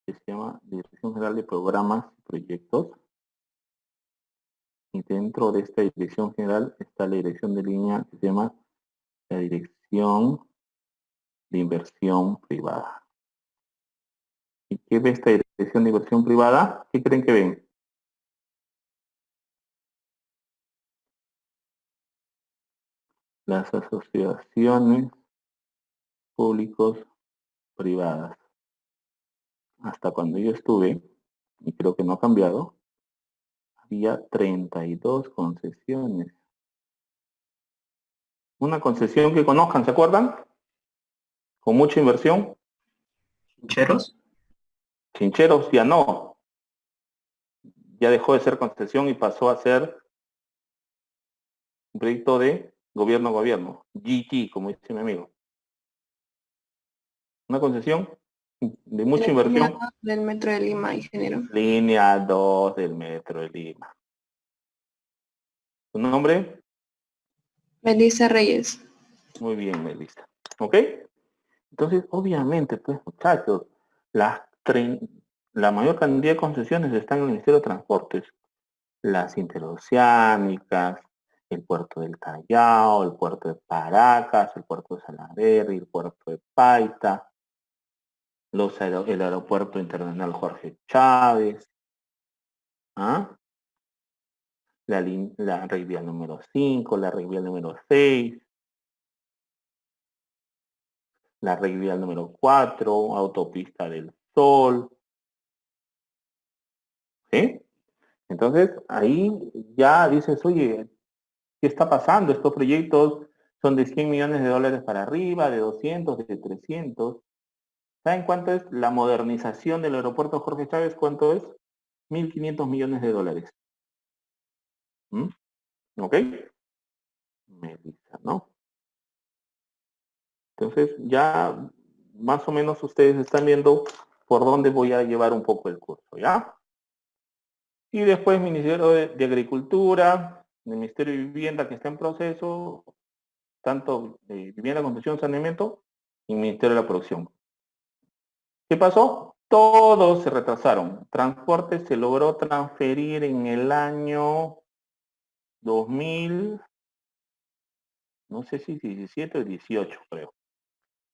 que se llama Dirección General de Programas y Proyectos, y dentro de esta dirección general está la dirección de línea que se llama la Dirección de Inversión Privada. ¿Y qué ve esta dirección de inversión privada? ¿Qué creen que ven? Las asociaciones públicos privadas. Hasta cuando yo estuve, y creo que no ha cambiado, había 32 concesiones. Una concesión que conozcan, ¿se acuerdan? Con mucha inversión.
¿Chincheros?
Chincheros ya no. Ya dejó de ser concesión y pasó a ser un proyecto de gobierno a gobierno. GT, como dice mi amigo. Una concesión de mucha inversión.
Línea 2 del Metro de Lima, ingeniero.
Línea 2 del Metro de Lima. ¿Tu nombre?
Melissa Reyes.
Muy bien, Melissa. ¿Ok? Entonces, obviamente, pues, muchachos, la mayor cantidad de concesiones están en el Ministerio de Transportes. Las interoceánicas, el puerto del Callao, el puerto de Paracas, el puerto de Salaverry, el puerto de Paita, el aeropuerto internacional Jorge Chávez, ¿ah? La red vial número 5, la red vial número 6, la red vial número 4, autopista del Sol. ¿Sí? Entonces, ahí ya dices, oye, ¿qué está pasando? Estos proyectos son de 100 millones de dólares para arriba, de 200, de 300. ¿Saben cuánto es la modernización del aeropuerto Jorge Chávez? ¿Cuánto es? 1.500 millones de dólares. ¿Mm? ¿Ok? Melissa, ¿no? Entonces, ya más o menos ustedes están viendo por dónde voy a llevar un poco el curso, ¿ya? Y después Ministerio de Agricultura, el Ministerio de Vivienda que está en proceso, tanto Vivienda, Construcción, Saneamiento y Ministerio de la Producción. ¿Qué pasó? Todos se retrasaron. Transporte se logró transferir en el año 2000, no sé si 17 o 18 creo.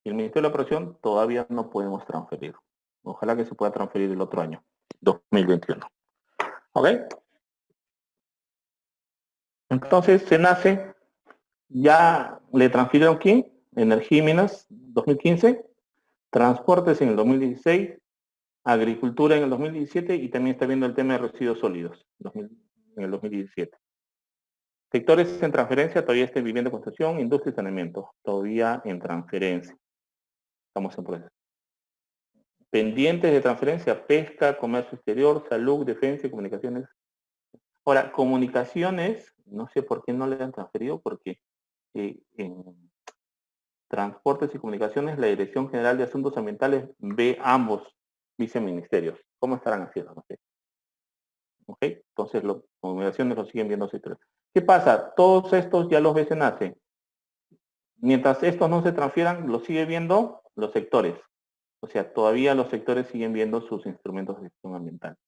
Y el Ministerio de la Producción todavía no podemos transferir. Ojalá que se pueda transferir el otro año, 2021. ¿Ok? Entonces, SENACE ya le transfirieron ¿quién? Energía y Minas, 2015, Transportes en el 2016, Agricultura en el 2017 y también está viendo el tema de residuos sólidos en el 2017. Sectores en transferencia, todavía está vivienda y construcción, industria y saneamiento, todavía en transferencia. Estamos en proceso. Pendientes de transferencia, pesca, comercio exterior, salud, defensa y comunicaciones. Ahora, comunicaciones, no sé por qué no le han transferido, porque en transportes y comunicaciones, la Dirección General de Asuntos Ambientales ve ambos viceministerios. ¿Cómo estarán haciendo? No sé. ¿Ok? Entonces, las comunicaciones lo siguen viendo sectores. ¿Qué pasa? Todos estos ya los ves en ACE. Mientras estos no se transfieran, los sigue viendo los sectores. O sea, todavía los sectores siguen viendo sus instrumentos de gestión ambiental.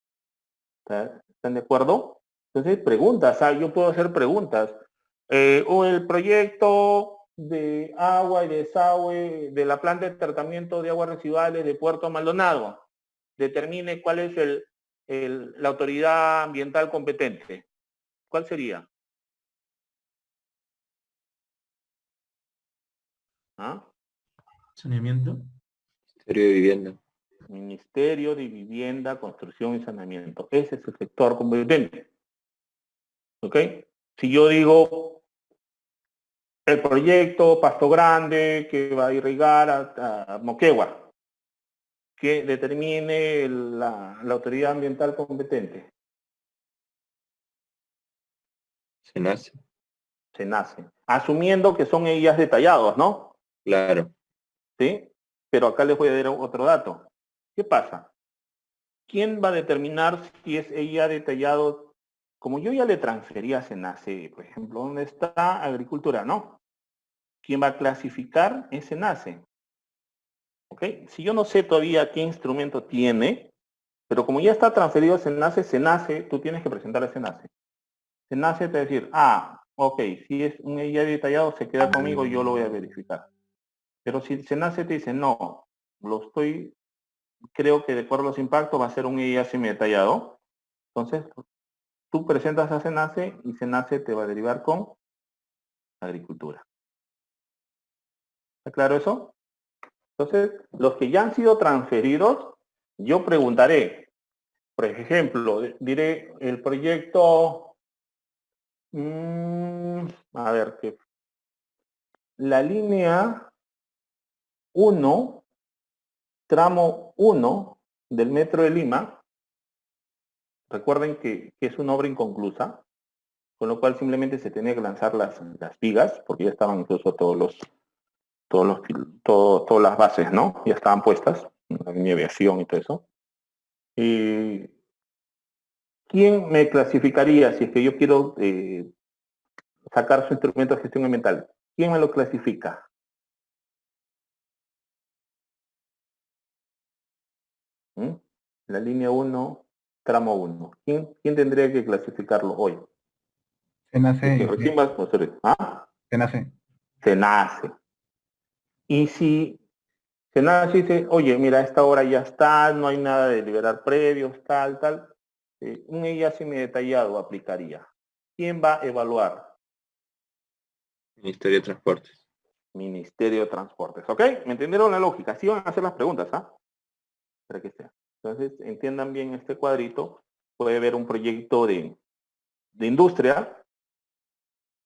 ¿Están de acuerdo? Entonces, preguntas. Yo puedo hacer preguntas. O el proyecto de agua y desagüe de la planta de tratamiento de aguas residuales de Puerto Maldonado determine cuál es la autoridad ambiental competente? ¿Cuál sería? ¿Ah?
Saneamiento.
Ministerio de Vivienda.
Ministerio de Vivienda, Construcción y Saneamiento. Ese es el sector competente. ¿Ok? Si yo digo el proyecto Pasto Grande que va a irrigar a Moquegua, que determine la autoridad ambiental competente.
SENACE.
SENACE. Asumiendo que son ellas detallados, ¿no?
Claro.
¿Sí? Pero acá les voy a dar otro dato. ¿Qué pasa? ¿Quién va a determinar si es ella detallado? Como yo ya le transferí a SENACE, por ejemplo, ¿dónde está Agricultura? ¿No? ¿Quién va a clasificar? Es SENACE. ¿Ok? Si yo no sé todavía qué instrumento tiene, pero como ya está transferido a SENACE, tú tienes que presentar a SENACE. SENACE te va a decir, ok, si es un EIA detallado, se queda conmigo, yo lo voy a verificar. Pero si SENACE te dice, no, creo que de acuerdo a los impactos va a ser un EIA semi-detallado, entonces tú presentas a SENACE y SENACE te va a derivar con Agricultura. ¿Está claro eso? Entonces, los que ya han sido transferidos, yo preguntaré, por ejemplo, diré el proyecto, a ver, que la línea 1, tramo 1 del Metro de Lima, recuerden que es una obra inconclusa, con lo cual simplemente se tenía que lanzar las vigas, porque ya estaban incluso todas las bases, ¿no? Ya estaban puestas, la línea de aviación y todo eso. ¿Quién me clasificaría si es que yo quiero sacar su instrumento de gestión ambiental? ¿Quién me lo clasifica? La línea 1, tramo 1. ¿Quién tendría que clasificarlo hoy?
SENACE.
Recién vas a conocer.
SENACE.
SENACE. Y si SENACE dice, oye, mira, esta hora ya está, no hay nada de liberar previos, tal, un EIA semi detallado aplicaría. ¿Quién va a evaluar?
Ministerio de Transportes.
Ministerio de Transportes, ¿ok? ¿Me entendieron la lógica? Así van a hacer las preguntas, Para que sea. Entonces, entiendan bien este cuadrito. Puede haber un proyecto de industria.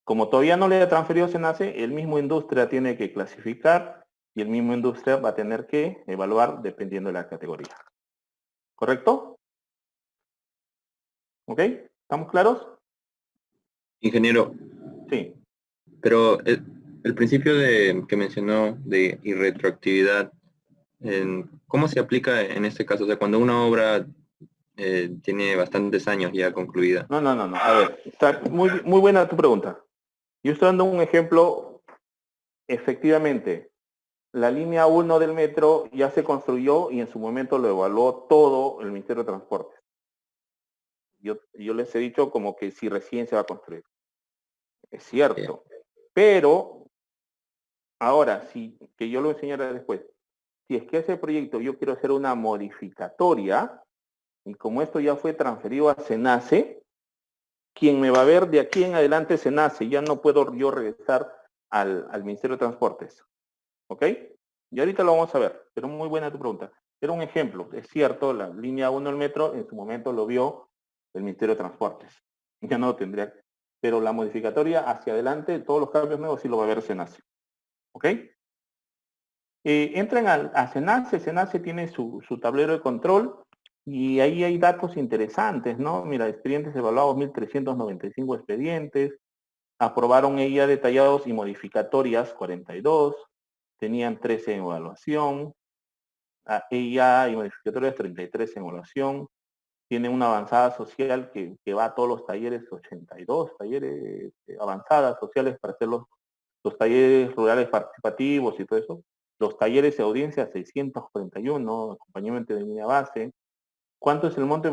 Como todavía no le ha transferido SENACE, el mismo industria tiene que clasificar y el mismo industria va a tener que evaluar dependiendo de la categoría. ¿Correcto? ¿Ok? ¿Estamos claros?
Ingeniero,
Sí.
pero el principio que mencionó de irretroactividad, ¿cómo se aplica en este caso? O sea, cuando una obra tiene bastantes años ya concluida.
No. A ver, está muy buena tu pregunta. Yo estoy dando un ejemplo. Efectivamente, la línea 1 del metro ya se construyó y en su momento lo evaluó todo el Ministerio de Transportes. Yo les he dicho como que si recién se va a construir. Es cierto. Pero, ahora, que yo lo enseñaré después, si es que ese proyecto yo quiero hacer una modificatoria, y como esto ya fue transferido a SENACE, quien me va a ver de aquí en adelante es SENACE, ya no puedo yo regresar al Ministerio de Transportes. ¿Ok? Y ahorita lo vamos a ver, pero muy buena tu pregunta. Era un ejemplo, es cierto, la línea 1 del metro en su momento lo vio el Ministerio de Transportes. Ya no lo tendría. Pero la modificatoria hacia adelante, todos los cambios nuevos sí lo va a ver SENACE. ¿Ok? Entran a SENACE, SENACE tiene su tablero de control y ahí hay datos interesantes, ¿no? Mira, expedientes evaluados, 1.395 expedientes, aprobaron EIA detallados y modificatorias, 42, tenían 13 en evaluación, EIA y modificatorias, 33 en evaluación, tienen una avanzada social que va a todos los talleres, 82 talleres avanzadas sociales para hacer los talleres rurales participativos y todo eso. Los talleres de audiencia, 641, acompañamiento de línea base. ¿Cuánto es el monto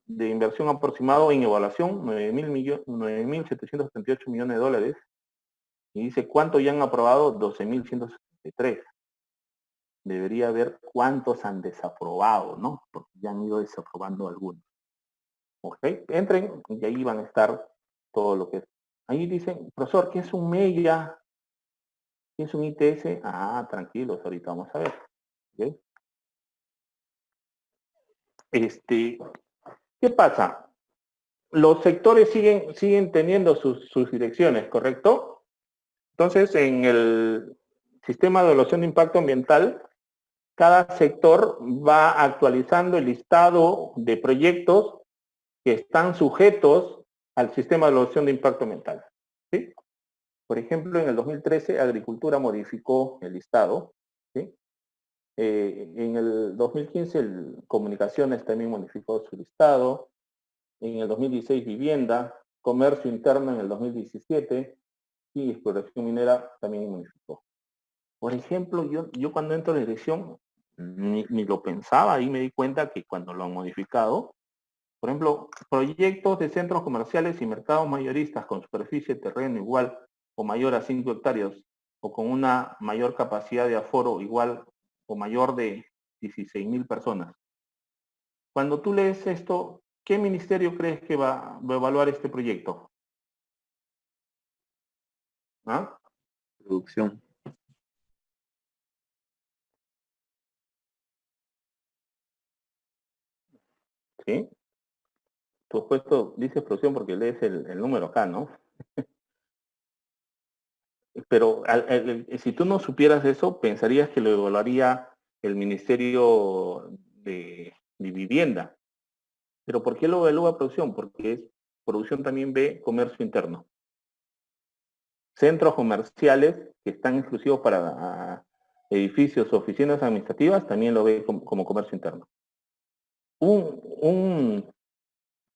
de inversión aproximado en evaluación? 9.738 millones de dólares. Y dice, ¿cuánto ya han aprobado? 12.163. Debería ver cuántos han desaprobado, ¿no? Porque ya han ido desaprobando algunos. ¿Ok? Entren y ahí van a estar todo lo que es. Ahí dicen, profesor, ¿qué es un MEIA? ¿Qué es un ITS? Ah, tranquilos, ahorita vamos a ver. ¿Ok? ¿Qué pasa? Los sectores siguen teniendo sus direcciones, ¿correcto? Entonces, en el sistema de evaluación de impacto ambiental, cada sector va actualizando el listado de proyectos que están sujetos al sistema de evaluación de impacto ambiental. ¿Sí? Por ejemplo, en el 2013, Agricultura modificó el listado. ¿Sí? En el 2015, Comunicaciones también modificó su listado. En el 2016, Vivienda, Comercio Interno en el 2017 y Exploración Minera también modificó. Por ejemplo, yo cuando entro a la dirección, ni lo pensaba y me di cuenta que cuando lo han modificado, por ejemplo, proyectos de centros comerciales y mercados mayoristas con superficie de terreno igual o mayor a 5 hectáreas o con una mayor capacidad de aforo igual o mayor de 16.000 personas. Cuando tú lees esto, ¿qué ministerio crees que va a evaluar este proyecto? ¿Ah?
Producción.
¿Sí? Tu puesto dice producción porque lees el número acá, ¿no? Pero si tú no supieras eso, pensarías que lo evaluaría el Ministerio de Vivienda. ¿Pero por qué lo evalúa producción? Porque producción también ve comercio interno. Centros comerciales que están exclusivos para edificios o oficinas administrativas también lo ve como comercio interno.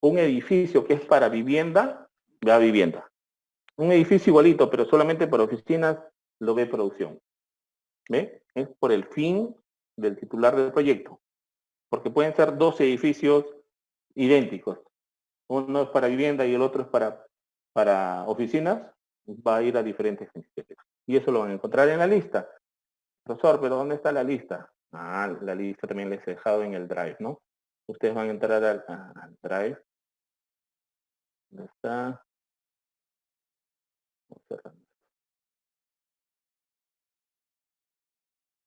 Un edificio que es para vivienda, ve a vivienda. Un edificio igualito, pero solamente para oficinas, lo ve producción. ¿Ve? Es por el fin del titular del proyecto. Porque pueden ser dos edificios idénticos. Uno es para vivienda y el otro es para oficinas. Va a ir a diferentes ministerios. Y eso lo van a encontrar en la lista. Profesor, ¿pero dónde está la lista? Ah, la lista también les he dejado en el Drive, ¿no? Ustedes van a entrar al Drive. ¿Dónde está?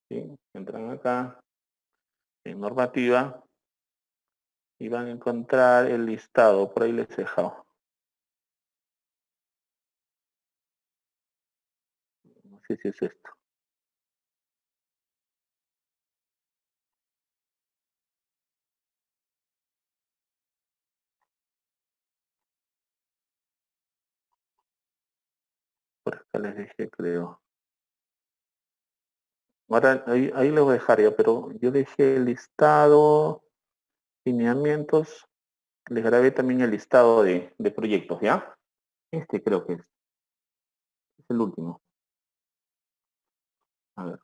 ¿Sí? Entran acá, en normativa, y van a encontrar el listado. Por ahí les he dejado. No sé si es esto. Por acá les dejé, creo. Ahora, ahí les voy a dejar ya, pero yo dejé el listado, lineamientos, les grabé también el listado de proyectos, ¿ya? Este creo que es el último. A ver.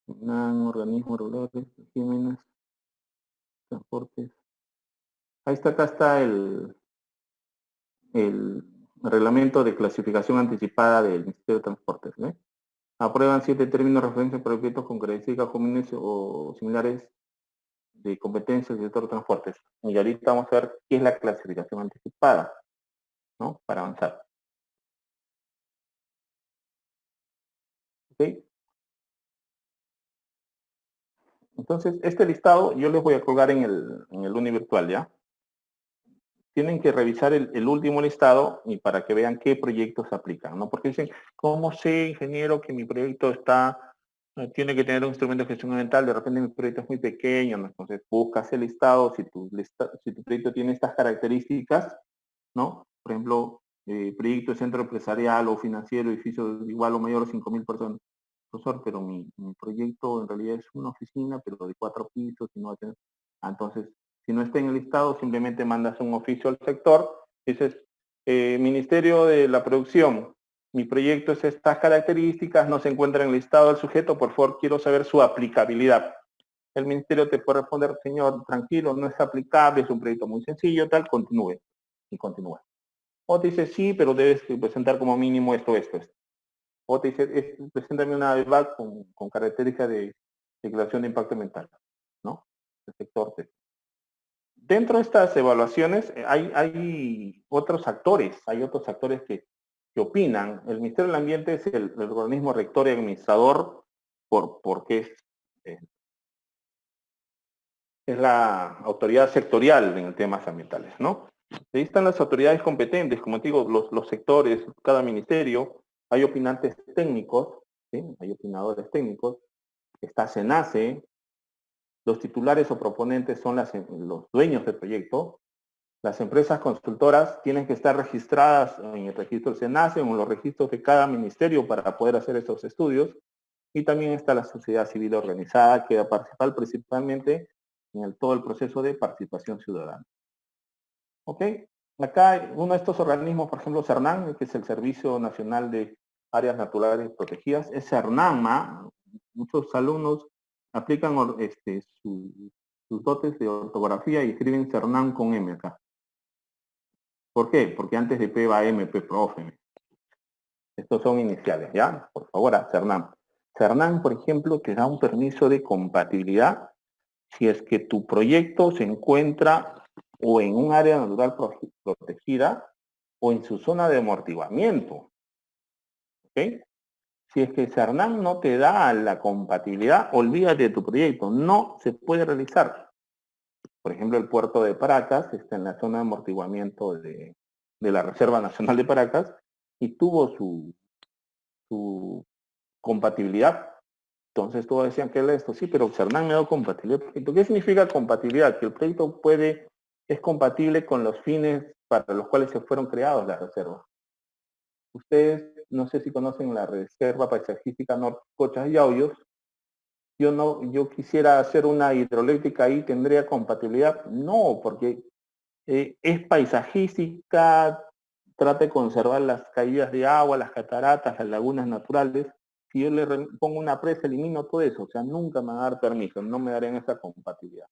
Organismos regulares, regímenes, transportes. Ahí está, acá está el reglamento de clasificación anticipada del Ministerio de Transportes, ¿eh? Aprueban 7 términos de referencia para proyectos con características comunes o similares de competencia del sector de transportes. Y ahorita vamos a ver qué es la clasificación anticipada, ¿no? Para avanzar. ¿Ok? Entonces, este listado yo les voy a colgar en el Uni virtual, ¿ya? Tienen que revisar el último listado y para que vean qué proyectos aplican, ¿no? Porque dicen, ¿cómo sé, ingeniero, que mi proyecto tiene que tener un instrumento de gestión ambiental? De repente mi proyecto es muy pequeño, ¿no? Entonces buscas el listado, si tu proyecto tiene estas características, ¿no? Por ejemplo, proyecto de centro empresarial o financiero, edificio igual o mayor a 5.000 personas. Profesor, pero mi proyecto en realidad es una oficina, pero de 4 pisos y no va a tener... Entonces, si no está en el listado, simplemente mandas un oficio al sector, dices, Ministerio de la Producción, mi proyecto es estas características, no se encuentra en el listado del sujeto, por favor, quiero saber su aplicabilidad. El ministerio te puede responder, señor, tranquilo, no es aplicable, es un proyecto muy sencillo, tal, continúe. Y continúa. O te dice, sí, pero debes presentar como mínimo esto. O te dice, preséntame una EVAC con características de declaración de impacto ambiental, ¿no? El sector T. Dentro de estas evaluaciones hay otros actores, que opinan. El Ministerio del Ambiente es el organismo rector y administrador porque es la autoridad sectorial en temas ambientales, ¿no? Ahí están las autoridades competentes, como te digo, los sectores, cada ministerio, hay opinantes técnicos, ¿sí? Hay opinadores técnicos, está SENACE, los titulares o proponentes son los dueños del proyecto, las empresas consultoras tienen que estar registradas en el registro del SENACE o en los registros de cada ministerio para poder hacer estos estudios, y también está la sociedad civil organizada que va a participar principalmente en todo el proceso de participación ciudadana. ¿Ok? Acá uno de estos organismos, por ejemplo, CERNAM, que es el Servicio Nacional de Áreas Naturales Protegidas, es CERNAMA. Muchos alumnos aplican sus dotes de ortografía y escriben CERNAM con M acá. ¿Por qué? Porque antes de P va M, P profe. Estos son iniciales, ¿ya? Por favor, a CERNAM. CERNAM, por ejemplo, te da un permiso de compatibilidad si es que tu proyecto se encuentra o en un área natural protegida o en su zona de amortiguamiento. ¿Ok? Si es que CERNAM no te da la compatibilidad, olvídate de tu proyecto, no se puede realizar. Por ejemplo, el puerto de Paracas está en la zona de amortiguamiento de la Reserva Nacional de Paracas y tuvo su compatibilidad. Entonces todos decían que era esto, sí, pero CERNAM me da compatibilidad. ¿Qué significa compatibilidad? Que el proyecto es compatible con los fines para los cuales se fueron creados las reservas. Ustedes, no sé si conocen la Reserva Paisajística Norte Cochas y Aullos. Yo quisiera hacer una hidroeléctrica ahí, ¿tendría compatibilidad? No, porque es paisajística, trata de conservar las caídas de agua, las cataratas, las lagunas naturales. Si yo le pongo una presa, elimino todo eso, o sea, nunca me van a dar permiso, no me darían esa compatibilidad.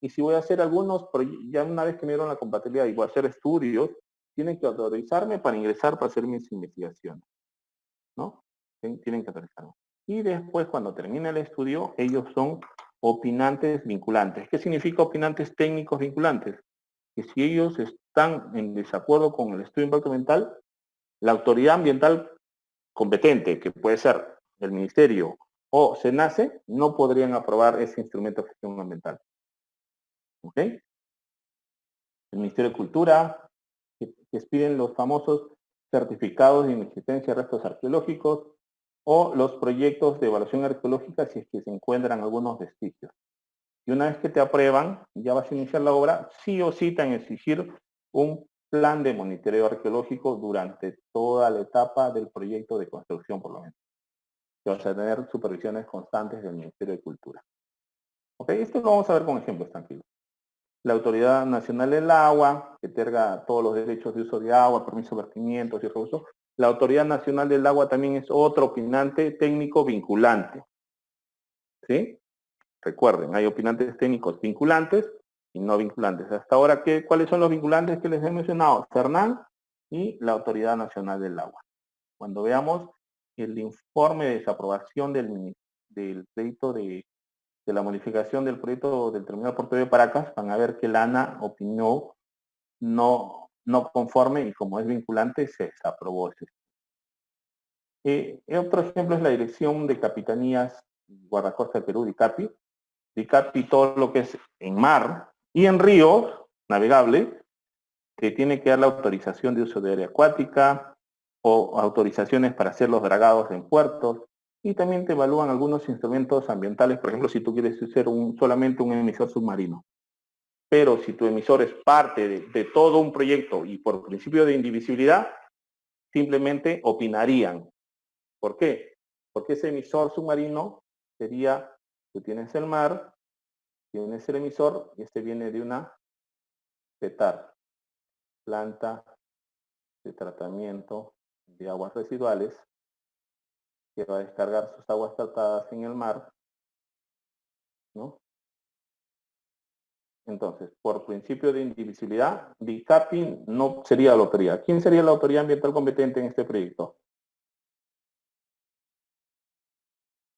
Y si voy a hacer algunos, ya una vez que me dieron la compatibilidad y voy a hacer estudios, tienen que autorizarme para ingresar para hacer mis investigaciones, ¿no? Tienen que autorizarme. Y después, cuando termine el estudio, ellos son opinantes vinculantes. ¿Qué significa opinantes técnicos vinculantes? Que si ellos están en desacuerdo con el estudio de impacto ambiental, la autoridad ambiental competente, que puede ser el ministerio o SENACE, no podrían aprobar ese instrumento de gestión ambiental. ¿Ok? El Ministerio de Cultura, que expiden los famosos certificados de inexistencia de restos arqueológicos o los proyectos de evaluación arqueológica si es que se encuentran algunos vestigios. Y una vez que te aprueban, ya vas a iniciar la obra, sí o sí te van a exigir un plan de monitoreo arqueológico durante toda la etapa del proyecto de construcción, por lo menos. Que vas a tener supervisiones constantes del Ministerio de Cultura. Ok, esto lo vamos a ver con ejemplos, tranquilos. La Autoridad Nacional del Agua, que otorga todos los derechos de uso de agua, permiso de vertimientos y recursos. La Autoridad Nacional del Agua también es otro opinante técnico vinculante. ¿Sí? Recuerden, hay opinantes técnicos vinculantes y no vinculantes. Hasta ahora, ¿cuáles son los vinculantes que les he mencionado? CERNAM y la Autoridad Nacional del Agua. Cuando veamos el informe de desaprobación del proyecto de la modificación del proyecto del terminal portuario de Paracas, van a ver que la ANA opinó no conforme y como es vinculante se desaprobó ese. Otro ejemplo es la Dirección de Capitanías Guardacosta de Perú, DICAPI. DICAPI, todo lo que es en mar y en ríos navegables, que tiene que dar la autorización de uso de área acuática o autorizaciones para hacer los dragados en puertos, y también te evalúan algunos instrumentos ambientales, por ejemplo, si tú quieres hacer solamente un emisor submarino. Pero si tu emisor es parte de todo un proyecto y por principio de indivisibilidad, simplemente opinarían. ¿Por qué? Porque ese emisor submarino sería, tú tienes el mar, tienes el emisor, y este viene de una PETAR, planta de tratamiento de aguas residuales, que va a descargar sus aguas tratadas en el mar, ¿no? Entonces, por principio de indivisibilidad, DICAPI no sería la autoridad. ¿Quién sería la autoridad ambiental competente en este proyecto?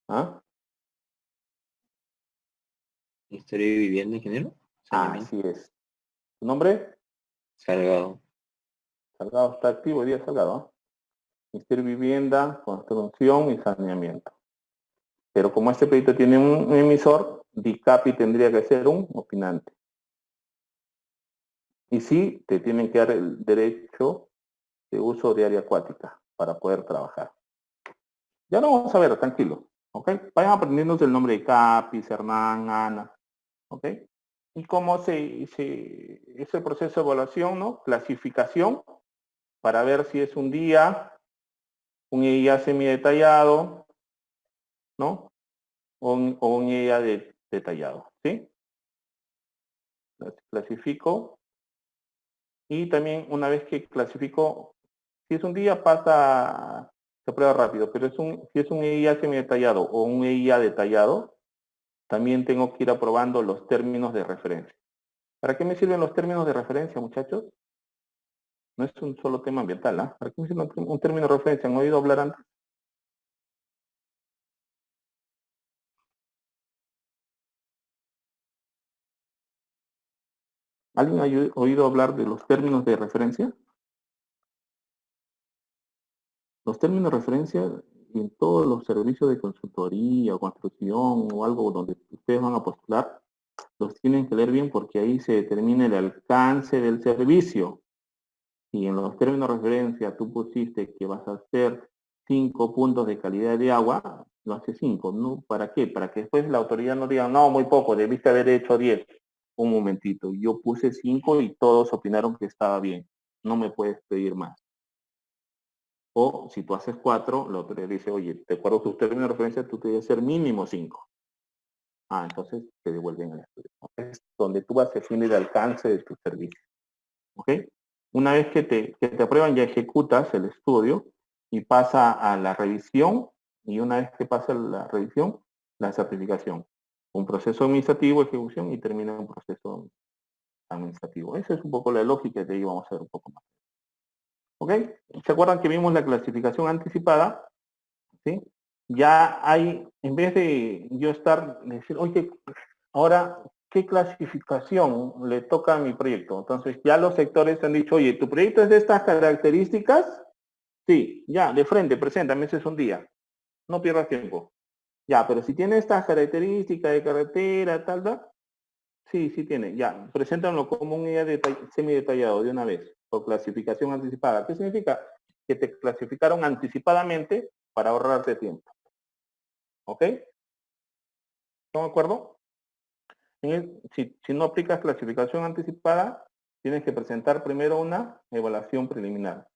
¿Ah?
Ministerio de Vivienda, ingeniero. Saneamiento.
Así es. ¿Tu nombre?
Salgado.
Salgado está activo hoy día, Salgado. ¿Ah? Ministerio de Vivienda, Construcción y Saneamiento. Pero como este proyecto tiene un emisor, DICAPI tendría que ser un opinante. Y sí, te tienen que dar el derecho de uso de área acuática para poder trabajar. Ya lo vamos a ver, tranquilo. ¿Ok? Vayan aprendiendo el nombre de CAPI, Hernán, Ana. ¿Ok? Y cómo es el proceso de evaluación, ¿no? Clasificación, para ver si es un día, un EIA semidetallado, ¿no? O un EIA detallado, ¿sí? Clasifico. Y también una vez que clasifico, si es un día pasa, se prueba rápido, pero si es un EIA semidetallado o un EIA detallado, también tengo que ir aprobando los términos de referencia. ¿Para qué me sirven los términos de referencia, muchachos? No es un solo tema ambiental, ¿ah? ¿Para qué me sirve un término de referencia? ¿Han oído hablar antes? ¿Alguien ha oído hablar de los términos de referencia? Los términos de referencia en todos los servicios de consultoría o construcción o algo donde ustedes van a postular, los tienen que leer bien porque ahí se determina el alcance del servicio. Y en los términos de referencia tú pusiste que vas a hacer 5 puntos de calidad de agua, lo hace 5, ¿no? ¿Para qué? Para que después la autoridad no diga, no, muy poco, debiste haber hecho 10. Un momentito, yo puse 5 y todos opinaron que estaba bien. No me puedes pedir más. O si tú haces 4, la autoridad dice, oye, de acuerdo a tus términos de referencia, tú debes hacer mínimo 5. Ah, entonces te devuelven el estudio. Es donde tú vas a definir el alcance de tu servicio. ¿Ok? Una vez que te aprueban, ya ejecutas el estudio y pasa a la revisión, y una vez que pasa la revisión, la certificación. Un proceso administrativo, ejecución, y termina un proceso administrativo. Esa es un poco la lógica, de ahí vamos a ver un poco más. ¿Ok? ¿Se acuerdan que vimos la clasificación anticipada? ¿Sí? Ya hay, en vez de yo decir, oye, ahora, ¿qué clasificación le toca a mi proyecto? Entonces, ya los sectores han dicho, oye, ¿tu proyecto es de estas características? Sí, ya, de frente, preséntame, ese es un día. No pierdas tiempo. Ya, pero si tiene estas características de carretera, tal, sí, sí tiene. Ya, preséntalo como un guía semidetallado de una vez, por clasificación anticipada. ¿Qué significa? Que te clasificaron anticipadamente para ahorrarte tiempo. ¿Ok? ¿Están de acuerdo? Si no aplicas clasificación anticipada, tienes que presentar primero una evaluación preliminar.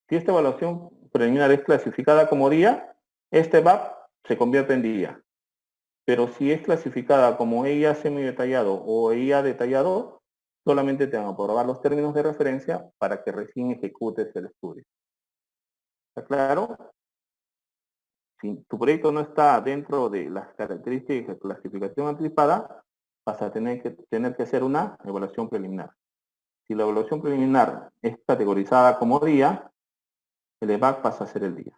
Si esta evaluación preliminar es clasificada como día, este VAP se convierte en día. Pero si es clasificada como EIA semidetallado o EIA detallado, solamente te van a aprobar los términos de referencia para que recién ejecutes el estudio. ¿Está claro? Si tu proyecto no está dentro de las características de clasificación anticipada, vas a tener que hacer una evaluación preliminar. Si la evaluación preliminar es categorizada como día, el EVAC pasa a ser el día.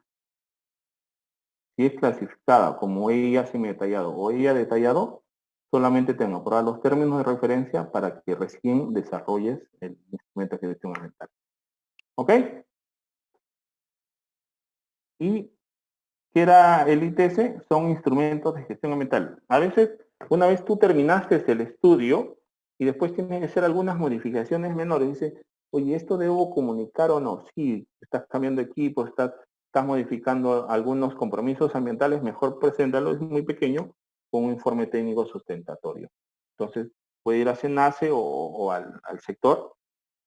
Si es clasificada como EIA semidetallado o EIA detallado, solamente te van a aprobar los términos de referencia para que recién desarrolles el instrumento de gestión ambiental. ¿Ok? Y ¿qué era el ITS? Son instrumentos de gestión ambiental. A veces, una vez tú terminaste el estudio y después tienes que hacer algunas modificaciones menores, dice, oye, ¿esto debo comunicar o no? Sí, estás cambiando equipo, estás modificando algunos compromisos ambientales, mejor preséntalo, es muy pequeño, con un informe técnico sustentatorio. Entonces, puede ir a SENACE o al sector,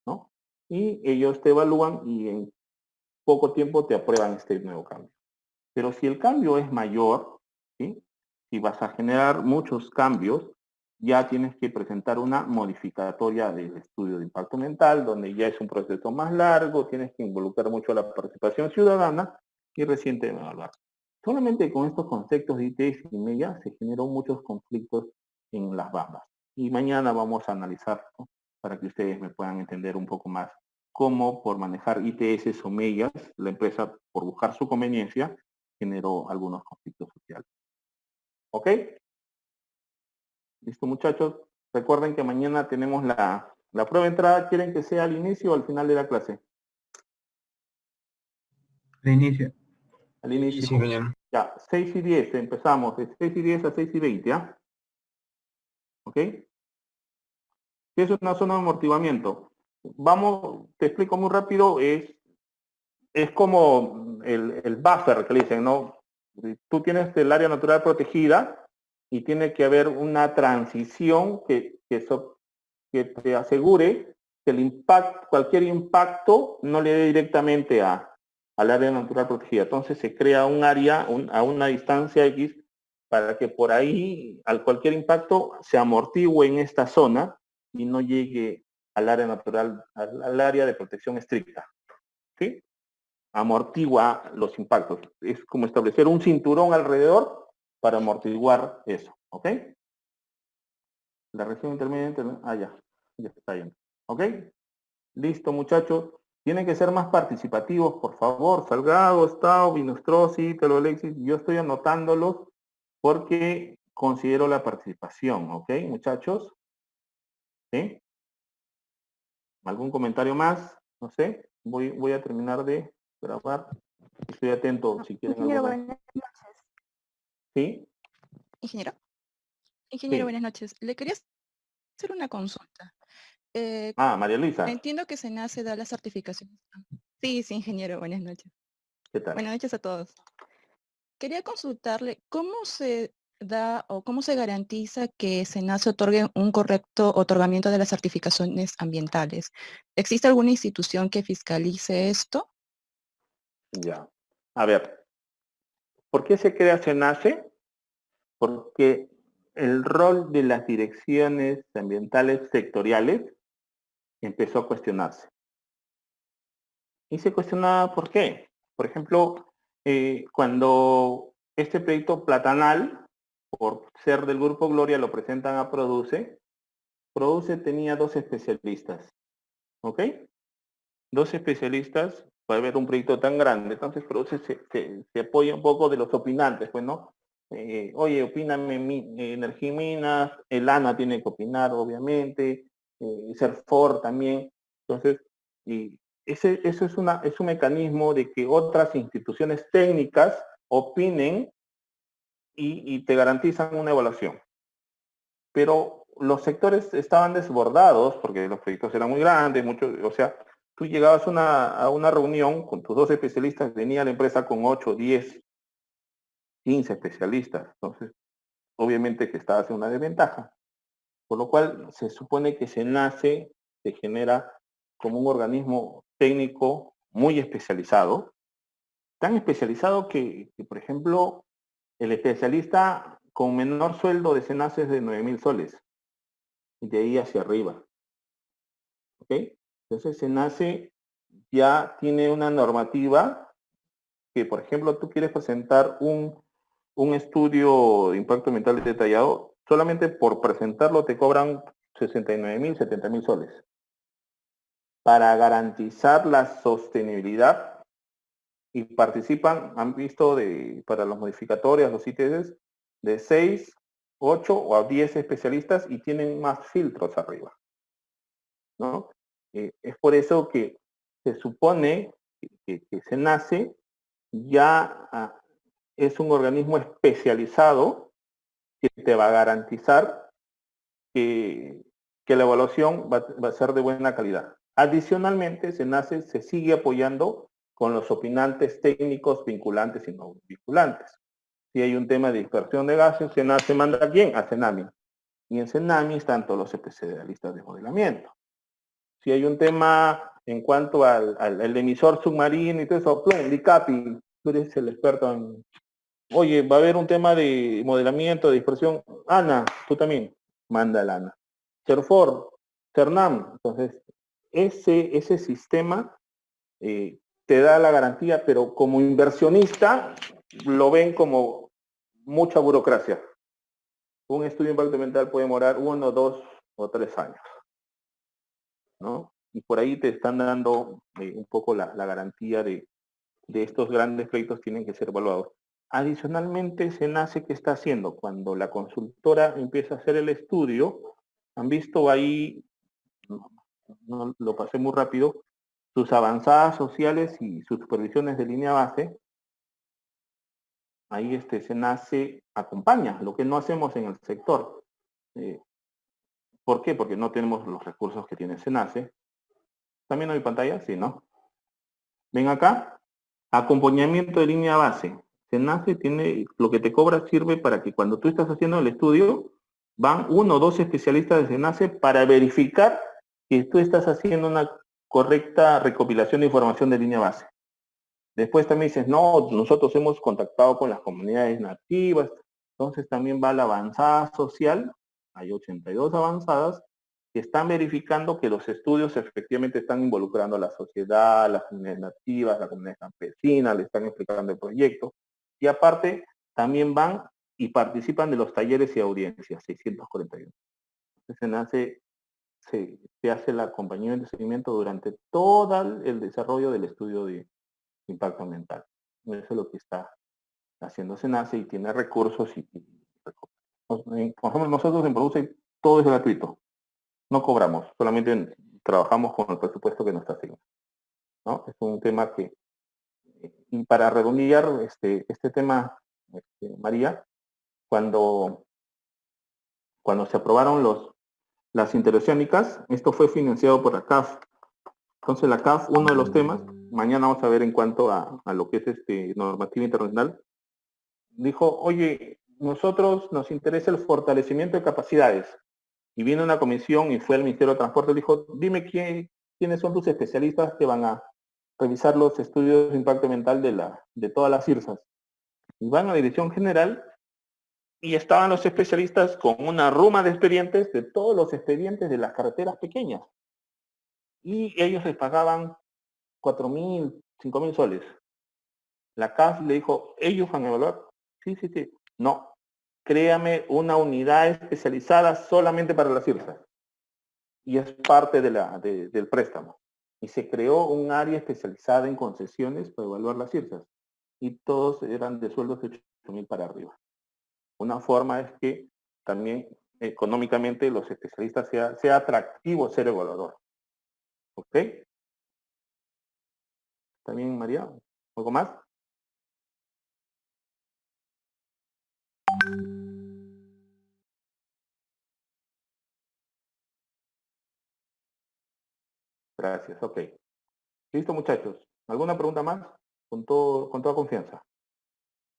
¿no? Y ellos te evalúan y en poco tiempo te aprueban este nuevo cambio. Pero si el cambio es mayor, ¿sí? Si vas a generar muchos cambios, ya tienes que presentar una modificatoria del estudio de impacto ambiental, donde ya es un proceso más largo, tienes que involucrar mucho la participación ciudadana y recién te van a evaluar. Solamente con estos conceptos de ITS y media se generó muchos conflictos en las bandas. Y mañana vamos a analizar, ¿no? Para que ustedes me puedan entender un poco más cómo por manejar ITS o mellas, la empresa, por buscar su conveniencia, generó algunos conflictos sociales. ¿Ok? ¿Listo, muchachos? Recuerden que mañana tenemos la prueba de entrada. ¿Quieren que sea al inicio o al final de la clase?
De inicio.
Al inicio.
Sí, mañana.
Ya, 6 y 10, empezamos. De 6 y 10 a 6 y 20, ¿ya? ¿Ok? ¿Qué es una zona de amortiguamiento? Vamos, te explico muy rápido, es como el buffer que le dicen, ¿no? Tú tienes el área natural protegida y tiene que haber una transición que te asegure que el impacto, cualquier impacto no le dé directamente al área natural protegida. Entonces se crea un área a una distancia X para que por ahí, al cualquier impacto, se amortigüe en esta zona y no llegue al área natural, al área de protección estricta. ¿Sí? Amortigua los impactos. Es como establecer un cinturón alrededor para amortiguar eso. ¿Ok? La región intermedia, ya está yendo. ¿Ok? Listo, muchachos. Tienen que ser más participativos, por favor. Salgado, Stau, Vinostrosi, Telo Alexis. Yo estoy anotándolos porque considero la participación. ¿Ok, muchachos? ¿Sí? ¿Algún comentario más? No sé. Voy a terminar de grabar. Estoy atento si quieren
Ingeniero,
algo más.
buenas noches.
¿Sí?
Ingeniero. Ingeniero,
Sí.
buenas noches. Le quería hacer una consulta.
María Luisa.
Entiendo que SENACE da las certificaciones. Sí, sí, ingeniero, buenas noches.
¿Qué tal?
Buenas noches a todos. Quería consultarle cómo se da o cómo se garantiza que SENACE otorgue un correcto otorgamiento de las certificaciones ambientales. ¿Existe alguna institución que fiscalice esto?
Ya. A ver, ¿por qué se crea SENACE? Porque el rol de las direcciones ambientales sectoriales empezó a cuestionarse. Y se cuestionaba por qué. Por ejemplo, cuando este proyecto Platanal, por ser del Grupo Gloria, lo presentan a Produce, Produce tenía 2 especialistas. ¿Ok? 2 especialistas para ver un proyecto tan grande. Entonces Produce se apoya un poco de los opinantes, pues, ¿no? Oye, opíname Energía y Minas, el ANA tiene que opinar, obviamente, Serfor también. Entonces, y eso es un mecanismo de que otras instituciones técnicas opinen y te garantizan una evaluación. Pero los sectores estaban desbordados porque los proyectos eran muy grandes, o sea, tú llegabas a una reunión con tus 2 especialistas, venía la empresa con 8, 10, 15 especialistas. Entonces, obviamente que estabas en una desventaja. Por lo cual, se supone que se genera como un organismo técnico muy especializado, tan especializado que, por ejemplo, el especialista con menor sueldo de SENACE es de 9.000 soles, y de ahí hacia arriba. ¿Ok? Entonces, SENACE ya tiene una normativa que, por ejemplo, tú quieres presentar un estudio de impacto ambiental detallado, solamente por presentarlo te cobran 69.000, 70.000 soles. Para garantizar la sostenibilidad, y participan, han visto para los modificatorios, los ITS, de 6, 8 o 10 especialistas y tienen más filtros arriba, ¿no? Es por eso que se supone que SENACE ya es un organismo especializado que te va a garantizar que la evaluación va a ser de buena calidad. Adicionalmente, SENACE se sigue apoyando con los opinantes técnicos vinculantes y no vinculantes. Si hay un tema de dispersión de gases, SENACE manda ¿a quién? A CENAMI. Y en CENAMI están todos los especialistas de modelamiento. Si hay un tema en cuanto al emisor submarino y todo eso, DICAPI, tú eres el experto en... Oye, va a haber un tema de modelamiento, de dispersión. Ana, tú también, manda a Ana. Serfor, CERNAM. Entonces, ese sistema te da la garantía, pero como inversionista lo ven como mucha burocracia. un estudio de impacto ambiental puede demorar 1, 2 o 3 años, ¿no? Y por ahí te están dando un poco la garantía de estos grandes proyectos tienen que ser evaluados. Adicionalmente, SENACE, ¿qué está haciendo? Cuando la consultora empieza a hacer el estudio, han visto ahí, no, lo pasé muy rápido, sus avanzadas sociales y sus supervisiones de línea base. Ahí SENACE acompaña, lo que no hacemos en el sector. ¿Por qué? Porque no tenemos los recursos que tiene SENACE. ¿También hay pantalla? Sí, ¿no? Ven acá, acompañamiento de línea base. SENACE tiene, lo que te cobra sirve para que cuando tú estás haciendo el estudio, van 1 o 2 especialistas de SENACE para verificar que tú estás haciendo una correcta recopilación de información de línea base. Después también dices, no, nosotros hemos contactado con las comunidades nativas, entonces también va la avanzada social, hay 82 avanzadas, que están verificando que los estudios efectivamente están involucrando a la sociedad, las comunidades nativas, la comunidad campesina, le están explicando el proyecto, y aparte también van y participan de los talleres y audiencias, 641. Entonces se hace el acompañamiento y seguimiento durante todo el desarrollo del estudio de impacto ambiental. Eso es lo que está haciendo SENACE y tiene recursos por ejemplo, nosotros en Produce todo es gratuito. No cobramos, solamente trabajamos con el presupuesto que nos está haciendo, ¿no? Es un tema que, y para redondear este tema, María, cuando se aprobaron las interoceánicas, esto fue financiado por la CAF. Entonces la CAF, uno de los temas, mañana vamos a ver en cuanto a lo que es normativa internacional, dijo, oye, nosotros nos interesa el fortalecimiento de capacidades. Y vino una comisión y fue al Ministerio de Transporte y dijo, dime quiénes son tus especialistas que van a revisar los estudios de impacto ambiental de todas las IRSAs. Y van a la Dirección General y estaban los especialistas con una ruma de expedientes de todos los expedientes de las carreteras pequeñas. Y ellos les pagaban 4.000, 5.000 soles. La CAF le dijo, ¿ellos van a evaluar? Sí. No, créame una unidad especializada solamente para las IRSAs. Y es parte del préstamo. Y se creó un área especializada en concesiones para evaluar las IRSAs. Y todos eran de sueldos de 8.000 para arriba. Una forma es que también económicamente los especialistas sea atractivo ser evaluador. ¿Ok? ¿También, María? ¿Algo más? Gracias, ok. Listo, muchachos. ¿Alguna pregunta más? Con toda confianza.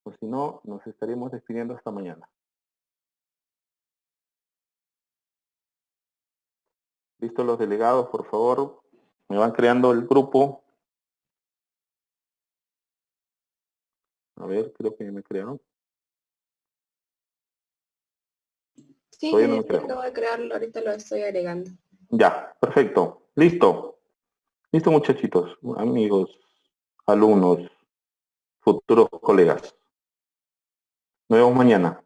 O si no, nos estaremos despidiendo hasta mañana. Listo, los delegados, por favor, me van creando el grupo. A ver, creo que me crearon.
Sí,
Todavía no me creo.
acabo de crearlo, ahorita lo estoy agregando.
Ya, perfecto. Listo. Listo, muchachitos, amigos, alumnos, futuros colegas. Nos vemos mañana.